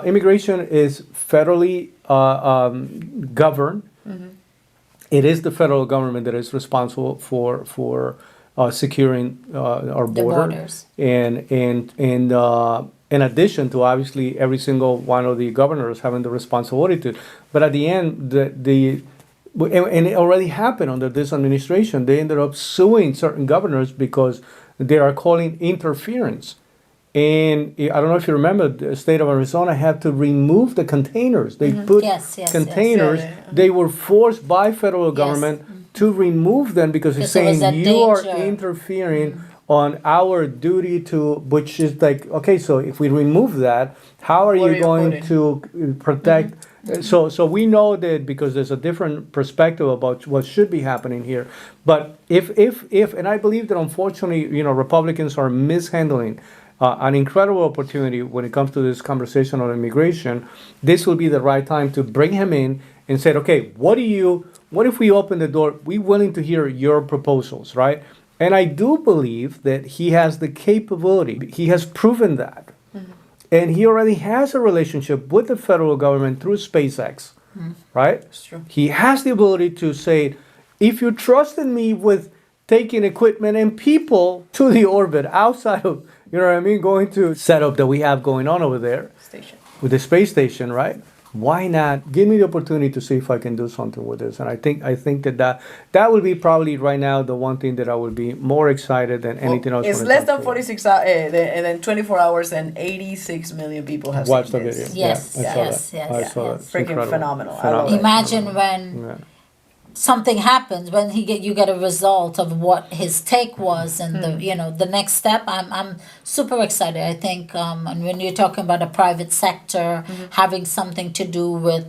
immigration is federally governed. It is the federal government that is responsible for securing our The border, borders. and in addition to obviously every single one of the governors having the responsibility to. But at the end, and it already happened under this administration. They ended up suing certain governors because they are calling interference. And I don't know if you remember, the state of Arizona had to remove the containers. They put Yes. containers. Yeah. They were forced by federal government to remove them because it's Because there was saying a you are danger. interfering on our duty to, which is like, okay, so if we remove that, how are What are you you going putting? to protect? So we know that because there's a different perspective about what should be happening here. But if and I believe that unfortunately, Republicans are mishandling an incredible opportunity when it comes to this conversation on immigration. This will be the right time to bring him in and say, okay, what if we open the door? We're willing to hear your proposals, right? And I do believe that he has the capability. He has proven that. And he already has a relationship with the federal government through SpaceX, right? It's true. He has the ability to say, if you trusted me with taking equipment and people to the orbit outside of, going to setup that we have going on over there Station. with the space station, right? Why not give me the opportunity to see if I can do something with this? And I think that would be probably right now the one thing that I would be more excited than anything else. It's when it less comes than to 46 hours, and then 24 hours, and 86 million people have Watch seen the this. video. Yes, Yeah, I saw yes, that. yes, I saw that. yes. It's Freaking incredible. phenomenal. I love it. Imagine when Yeah. something happens, when you get a result of what his take was, and the next step. I'm super excited. I think, and when you're talking about a private sector having something to do with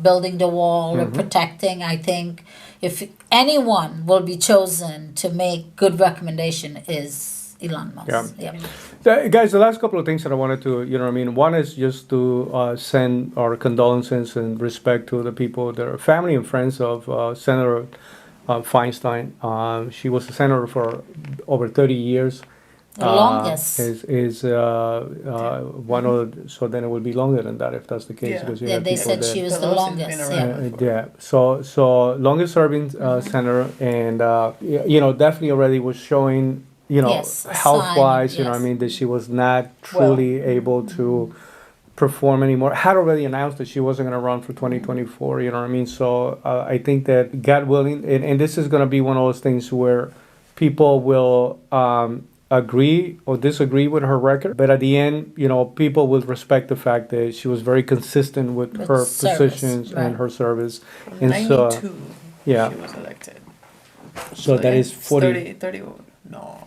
building the wall or protecting, I think if anyone will be chosen to make good recommendation is Elon Musk. Yeah. Yep. Guys, the last couple of things that I wanted to, one is just to send our condolences and respect to the people that are family and friends of Senator Feinstein. She was a senator for over 30 years. The longest. Is one of so then it would be longer than that if that's the case. Yeah. Because you Yeah, have they people said that- she was The the longest been longest. around. Yeah. Yeah. So longest serving senator, and definitely already was showing Yes, a health wise, sign, yes. that she was not truly able to perform anymore. Had already announced that she wasn't going to run for 2024. So I think that God willing, and this is going to be one of those things where people will agree or disagree with her record, but at the end, people will respect the fact that she was very consistent with With her service, positions right. and her service. From And 92, so, yeah. she was elected. So that is it's 40, 30, no,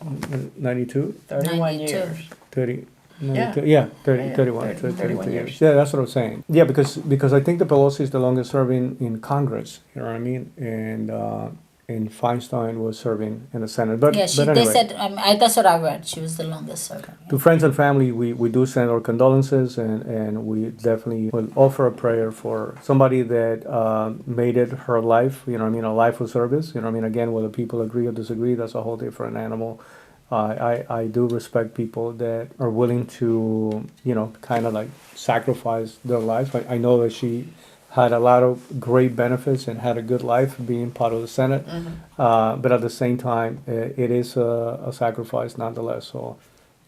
92, 31 92. years. 30. Yeah. 92, yeah, 30, Yeah, 31, 30, 32 31 years. years. Yeah, that's what I'm saying. Yeah, because I think the Pelosi is the longest serving in Congress. You know what I mean? And Feinstein was serving in the Senate. But Yeah, but anyway, they said, that's what I read. She was the longest serving. to friends and family, we do send our condolences, and we definitely will offer a prayer for somebody that made it her life. A life of service. Again, whether people agree or disagree, that's a whole different animal. I do respect people that are willing to, kind of like sacrifice their life. I know that she had a lot of great benefits and had a good life being part of the Senate. But at the same time, it is a sacrifice nonetheless. So,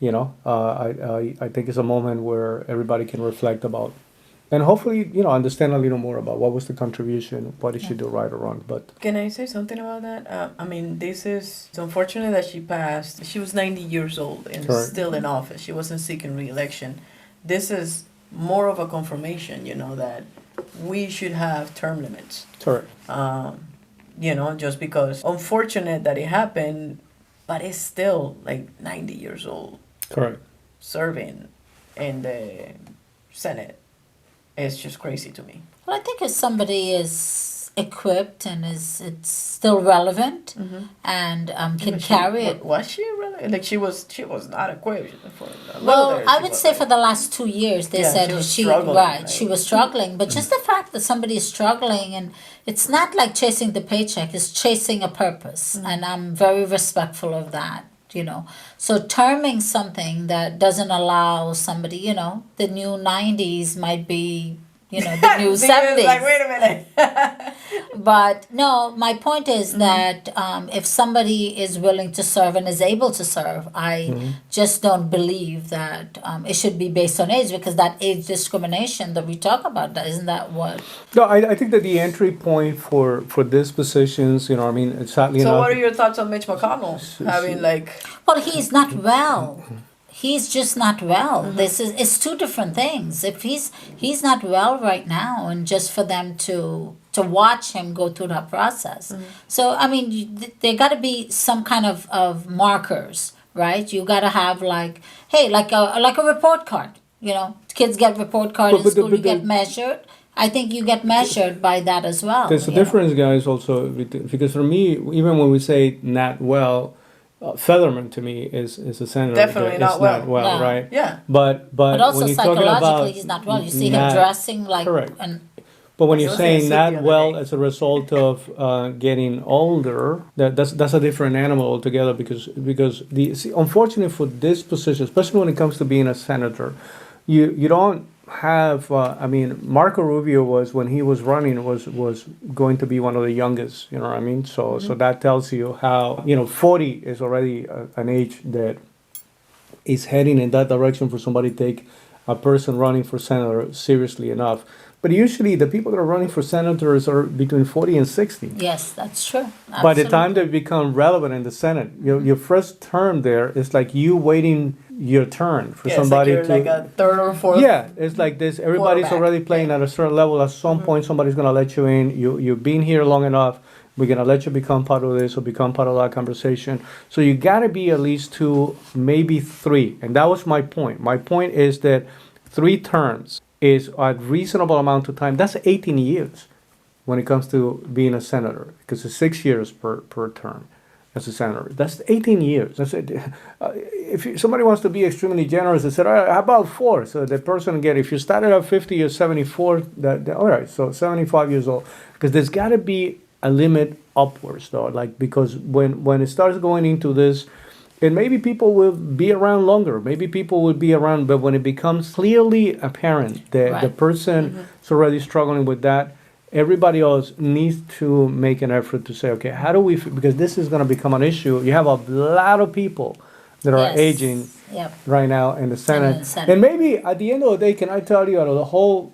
I think it's a moment where everybody can reflect about, and hopefully, understand a little more about what was the contribution, what did she do right or wrong. But Can I say something about that? It's unfortunate that she passed. She was 90 years old and Correct. still in office. She wasn't seeking re-election. This is more of a confirmation, that we should have term limits. correct. Just because unfortunate that it happened, but it's still like 90 years old Correct. serving in the Senate. It's just crazy to me. Well, I think if somebody is equipped and it's still relevant and can carry it. Was she really? Like she was not equipped for the Well, military. I would say for the last 2 years, they Yeah, said she was she struggling, right, like- she was struggling. But just the fact that somebody is struggling, and it's not like chasing the paycheck; it's chasing a purpose, and I'm very respectful of that. So terming something that doesn't allow somebody, the new '90s might be, the new Because, '70s. like, wait a minute. But no, my point is that if somebody is willing to serve and is able to serve, I just don't believe that it should be based on age, because that age discrimination that we talk about, isn't that what? No, I think that the entry point for these positions, I mean, sadly So enough. what are your thoughts on Mitch McConnell having like? Well, he's not well. He's just not well. It's two different things. If he's not well right now, and just for them to watch him go through that process. So I mean, there got to be some kind of markers, right? You got to have like a report card. Kids get report card in school. You get measured. I think you get measured by that as well. There's a difference, guys, also, because for me, even when we say not well, Featherman to me is a senator. Definitely that is not well. No. right? Yeah. But But also when you're talking psychologically, about he's not well. You see him not- dressing like correct. and But when I you're was saying gonna say not the other well day. as a result of getting older, that's a different animal altogether. Because unfortunately for this position, especially when it comes to being a senator, you don't have. I mean, Marco Rubio was, when he was running, was going to be one of the youngest. You know what I mean? So that tells you how 40 is already an age that is heading in that direction for somebody to take a person running for senator seriously enough. But usually the people that are running for senators are between 40 and 60. yes, that's true. By the time Absolutely. they become relevant in the Senate, your first term there is like you waiting your turn for Yeah, somebody it's like you're to. like a third or fourth. Yeah, it's like this. Everybody's Quarterback. already playing at a certain level. At some point, somebody's gonna let you in. You've been here long enough. We're gonna let you become part of this or become part of that conversation. So you gotta be at least 2, maybe 3. And that was my point. My point is that 3 terms is a reasonable amount of time. That's 18 years when it comes to being a senator, because it's 6 years per term as a senator. That's 18 years. That's it. Somebody wants to be extremely generous, they said, all right, how about 4? So the person if you started at 50 or 74, all right, so 75 years old. Because there's got to be a limit upwards, though, because when it starts going into this, and maybe people will be around longer. Maybe people will be around, but when it becomes clearly apparent that the Right. person is already struggling with that, everybody else needs to make an effort to say, okay, how do we? Because this is going to become an issue. You have a lot of people that are Yes. aging Yep. right now in the Senate. the Senate. And maybe at the end of the day, can I tell you, out of the whole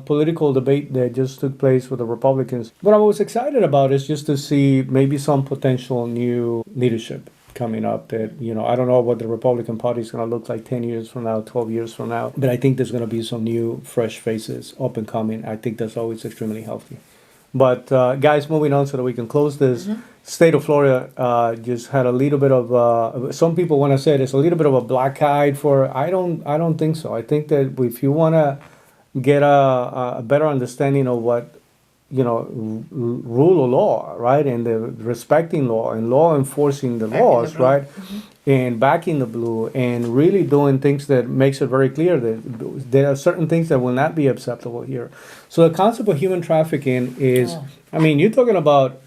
political debate that just took place with the Republicans, what I was excited about is just to see maybe some potential new leadership coming up that, I don't know what the Republican Party is going to look like 10 years from now, 12 years from now, but I think there's going to be some new, fresh faces up and coming. I think that's always extremely healthy. But guys, moving on so that we can close this, state of Florida just had a little bit of, some people want to say it's a little bit of a black eye I don't think so. I think that if you want to get a better understanding of what rule of law, right, and the respecting law and law enforcing the laws, blue. right, and backing the blue and really doing things that makes it very clear that there are certain things that will not be acceptable here. So the concept of human trafficking is, I mean, you're talking about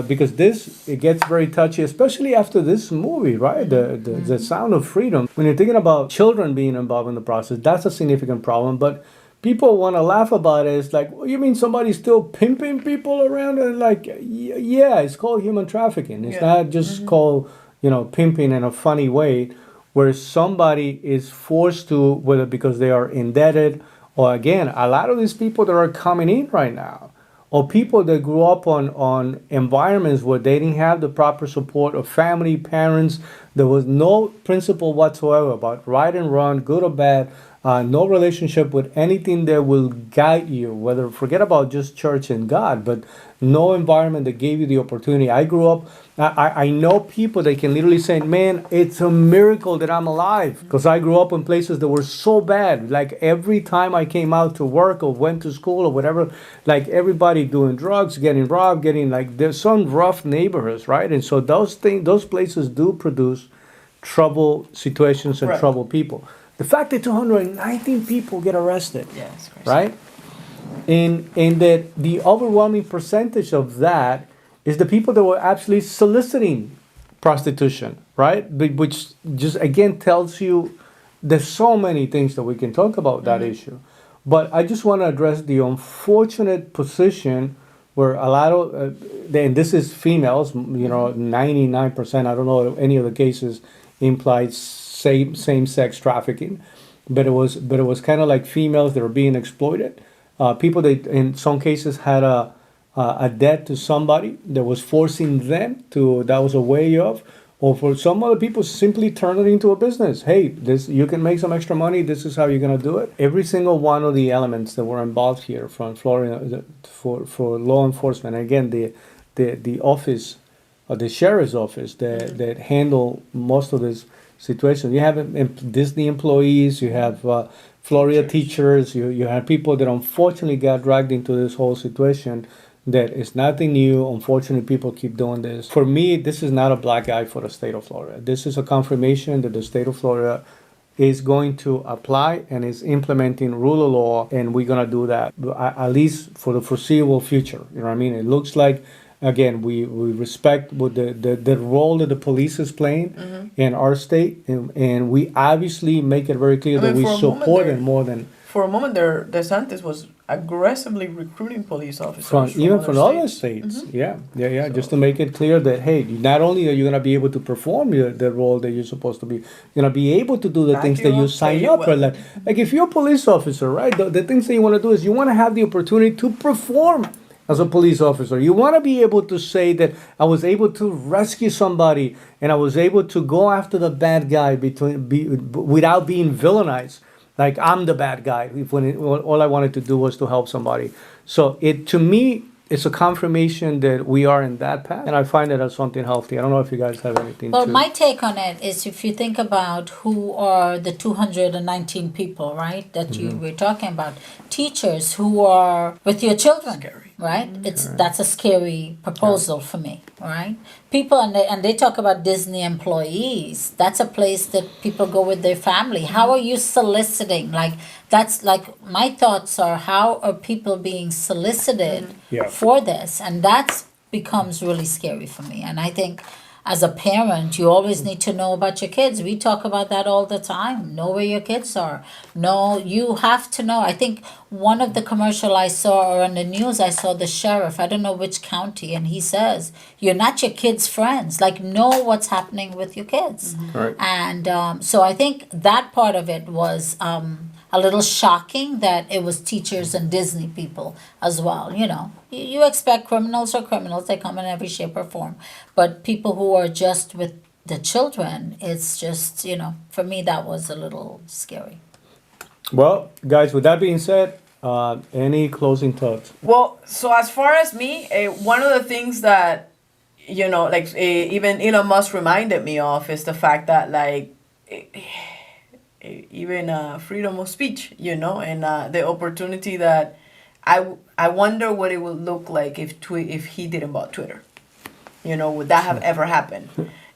because it gets very touchy, especially after this movie, right? The Sound of Freedom. When you're thinking about children being involved in the process, that's a significant problem, but people want to laugh about it. It's like, well, you mean somebody's still pimping people around? And like, yeah, it's called human trafficking. It's not just called, pimping in a funny way, where somebody is forced to, whether because they are indebted, or again, a lot of these people that are coming in right now, or people that grew up on environments where they didn't have the proper support of family, parents. There was no principle whatsoever about right and wrong, good or bad. no relationship with anything that will guide you, whether forget about just church and God, but no environment that gave you the opportunity. I grew up, I know people that can literally say, man, it's a miracle that I'm alive. Because I grew up in places that were so bad. Like every time I came out to work or went to school or whatever, like everybody doing drugs, getting robbed, getting like, there's some rough neighborhoods, right? And so those things, those places do produce trouble situations and Right. trouble people. The fact that 219 people get arrested, Yeah, it's crazy. right? And that the overwhelming percentage of that is the people that were actually soliciting prostitution, right? Which just again tells you there's so many things that we can talk about that issue. But I just want to address the unfortunate position where a lot of, and this is females, 99%, I don't know any of the cases implied same sex trafficking, but it was kind of like females that were being exploited. People that in some cases had a debt to somebody that was forcing them to, that was a way of, or for some other people simply turn it into a business. Hey, this, you can make some extra money, this is how you're gonna do it. Every single one of the elements that were involved here from Florida for law enforcement, again, the office, the sheriff's office that handle most of this situation. You have Disney employees, you have Florida teachers, you have people that unfortunately got dragged into this whole situation. That is nothing new. Unfortunately, people keep doing this. For me, this is not a black eye for the state of Florida. This is a confirmation that the state of Florida is going to apply and is implementing rule of law, and we're gonna do that at least for the foreseeable future. You know what I mean? It looks like, again, we respect what the role that the police is playing in our state, and we obviously make it very clear I that mean, we for a moment support there- it more than For a moment there, DeSantis was aggressively recruiting police officers from even from other states. states. Yeah. Just to make it clear that hey, not only are you gonna be able to perform the role that you're supposed to be, you're gonna be able to do the Back things you that you up, sign pay you up for. well. Like if you're a police officer, right? The things that you want to do is you want to have the opportunity to perform as a police officer. You want to be able to say that I was able to rescue somebody and I was able to go after the bad guy without being villainized. Like I'm the bad guy when all I wanted to do was to help somebody. So to me, it's a confirmation that we are in that path, and I find it as something healthy. I don't know if you guys have anything Well, to. my take on it is if you think about who are the 219 people, right, that you were talking about, teachers who are with your children, Scary. right? That's a scary proposal for me, right? People, and they talk about Disney employees. That's a place that people go with their family. How are you soliciting? Like, that's like, my thoughts are, how are people being solicited Yeah. for this? And that becomes really scary for me. And I think as a parent, you always need to know about your kids. We talk about that all the time. Know where your kids are. No, you have to know. I think one of the commercial I saw, or on the news, I saw the sheriff, I don't know which county, and he says, you're not your kids' friends. Like, know what's happening with your kids. Right. And so I think that part of it was a little shocking that it was teachers and Disney people as well. You expect criminals are criminals, they come in every shape or form. But people who are just with the children, it's just, for me, that was a little scary. Well, guys, with that being said, any closing thoughts? Well, so as far as me, one of the things that, even Elon Musk reminded me of is the fact that, even freedom of speech, and the opportunity that I wonder what it would look like if he didn't bought Twitter. Would that have ever happened?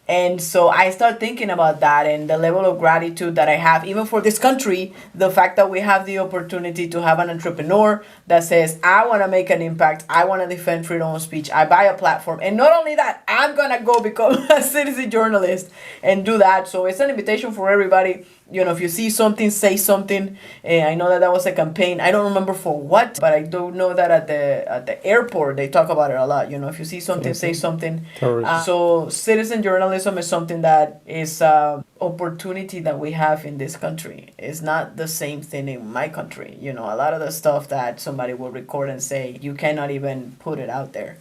And so I start thinking about that and the level of gratitude that I have, even for this country, the fact that we have the opportunity to have an entrepreneur that says, I want to make an impact. I want to defend freedom of speech. I buy a platform. And not only that, I'm going to go become a citizen journalist and do that. So it's an invitation for everybody. If you see something, say something. I know that was a campaign. I don't remember for what, but I do know that at the airport, they talk about it a lot. If you see something, say something. So citizen journalism is something that is opportunity that we have in this country. It's not the same thing in my country. A lot of the stuff that somebody will record and say, you cannot even put it out there.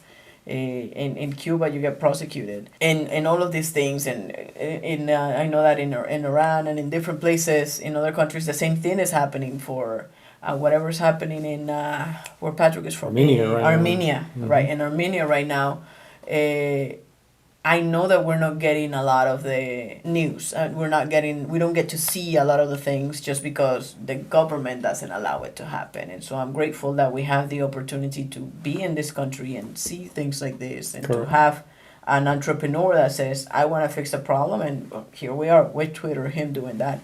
In Cuba, you get prosecuted, and all of these things, and I know that in Iran and in different places in other countries, the same thing is happening for whatever's happening in where Patrick is from, Armenia, right now. Armenia, right? In Armenia right now, I know that we're not getting a lot of the news. We don't get to see a lot of the things just because the government doesn't allow it to happen. And so I'm grateful that we have the opportunity to be in this country and see things like this, and to have an entrepreneur that says, I want to fix the problem, and here we are with Twitter, him doing that.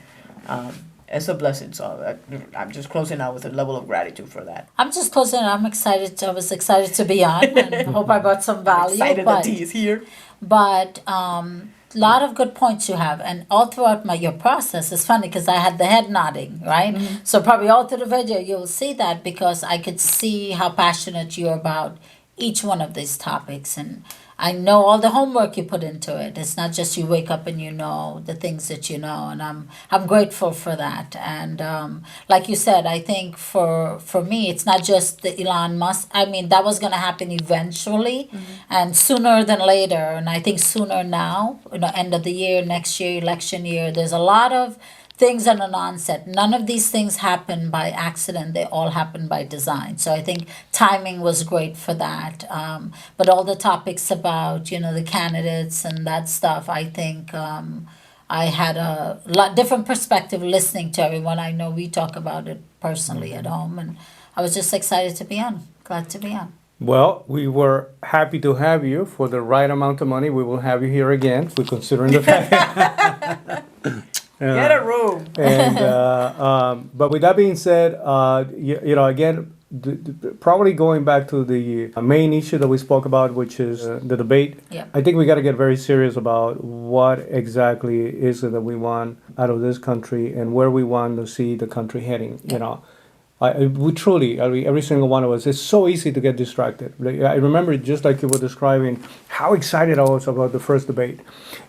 It's a blessing. So I'm just closing out with a level of gratitude for that. I'm just closing. I was excited to be on, and hope I brought some value. Excited that he is here. But lot of good points you have, and all throughout your process, it's funny because I had the head nodding, right? Mm-hmm. So probably all through the video you'll see that, because I could see how passionate you're about each one of these topics, and I know all the homework you put into it. It's not just you wake up and you know the things that you know, and I'm grateful for that. And like you said, I think for me, it's not just the Elon Musk. I mean, that was going to happen eventually, and sooner than later. And I think sooner now, end of the year, next year, election year. There's a lot of things on an onset. None of these things happen by accident. They all happen by design. So I think timing was great for that. But all the topics about, the candidates and that stuff, I think I had a lot different perspective listening to everyone. I know we talk about it personally at home, and I was just excited to be on. Glad to be on. Well, we were happy to have you. For the right amount of money, we will have you here again. We're considering the fact. Get a room. And but with that being said, again, probably going back to the main issue that we spoke about, which is the debate. Yeah. I think we got to get very serious about what exactly is it that we want out of this country and where we want to see the country heading. We truly, every single one of us, it's so easy to get distracted. I remember, just like you were describing, how excited I was about the first debate.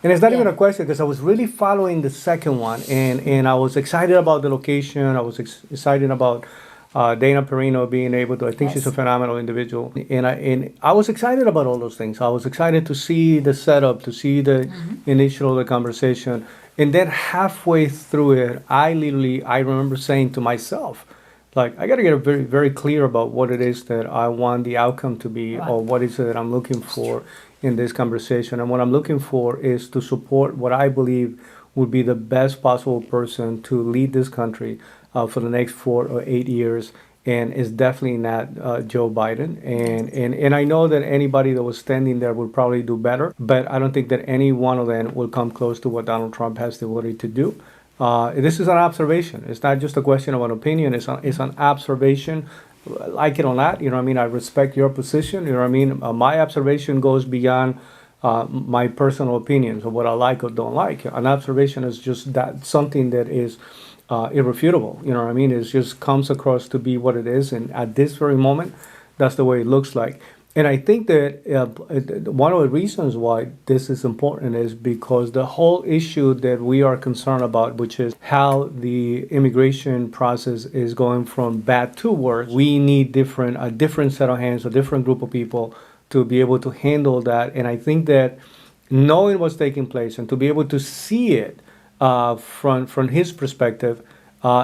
And it's not even a question, because I was really following the second one, and I was excited about the location. I was excited about Dana Perino being able to, I think she's a phenomenal individual. And I was excited about all those things. I was excited to see the setup, to see the initial the conversation. And then halfway through it, I remember saying to myself, like, I got to get very, very clear about what it is that I want the outcome to be, or what is it that I'm looking for in this conversation. And what I'm looking for is to support what I believe would be the best possible person to lead this country for the next 4 or 8 years. And it's definitely not Joe Biden. And I know that anybody that was standing there would probably do better, but I don't think that any one of them will come close to what Donald Trump has the ability to do. This is an observation. It's not just a question of an opinion. It's an observation. Like it or not, I respect your position. My observation goes beyond my personal opinions of what I like or don't like. An observation is just that something that is irrefutable. It just comes across to be what it is, and at this very moment, that's the way it looks like. And I think that one of the reasons why this is important is because the whole issue that we are concerned about, which is how the immigration process is going from bad to worse, we need a different set of hands, a different group of people to be able to handle that. And I think that knowing what's taking place and to be able to see it from his perspective,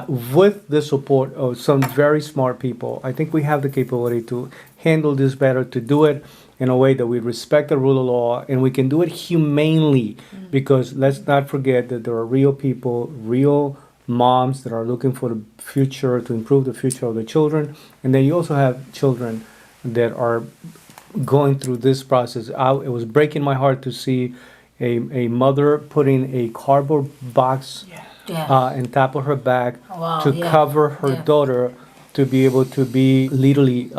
with the support of some very smart people, I think we have the capability to handle this better, to do it in a way that we respect the rule of law, and we can do it humanely, because let's not forget that there are real people, real moms that are looking for the future, to improve the future of the children. And then you also have children that are going through this process. It was breaking my heart to see a mother putting a cardboard box on top of her back to cover her daughter, to be able to be literally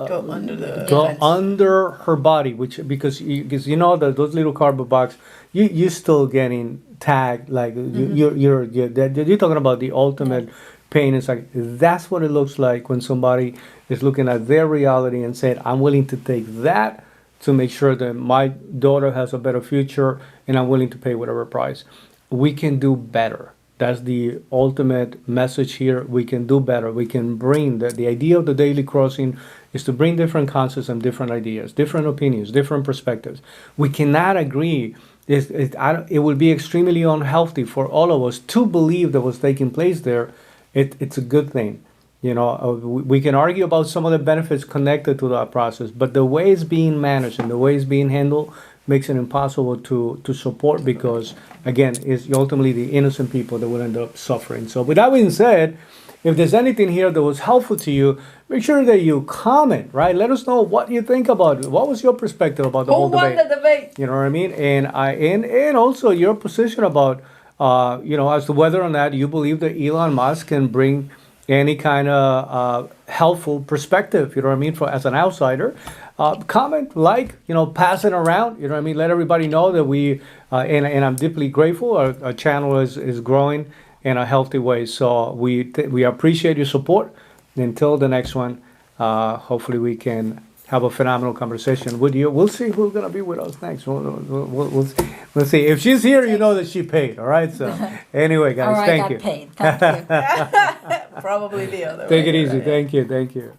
Go under go under her body, because those little cardboard box, you're still getting tagged, like you're talking about the ultimate pain. It's like, that's what it looks like when somebody is looking at their reality and saying, I'm willing to take that to make sure that my daughter has a better future, and I'm willing to pay whatever price. We can do better. That's the ultimate message here. We can do better. We can bring the idea of the daily crossing is to bring different concepts and different ideas, different opinions, different perspectives. We cannot agree. It would be extremely unhealthy for all of us to believe that what's taking place there. It's a good thing. You know, we can argue about some of the benefits connected to that process, but the way it's being managed and the way it's being handled makes it impossible to support because, again, it's ultimately the innocent people that will end up suffering. So with that being said, if there's anything here that was helpful to you, make sure that you comment, right? Let us know what you think about it. What was your perspective about the whole debate? Who won the debate? You know what I mean? And also your position about, as to whether or not you believe that Elon Musk can bring any kind of helpful perspective, you know what I mean, as an outsider. Comment, pass it around, you know what I mean, let everybody know that we, and I'm deeply grateful, our channel is growing in a healthy way, so we appreciate your support. Until the next one, hopefully we can have a phenomenal conversation with you. We'll see who's going to be with us next. We'll see. If she's here, you know that she paid, all right? So anyway, guys, thank you. Paid. Thank you. Probably the other way. Take it easy. Right? Thank you.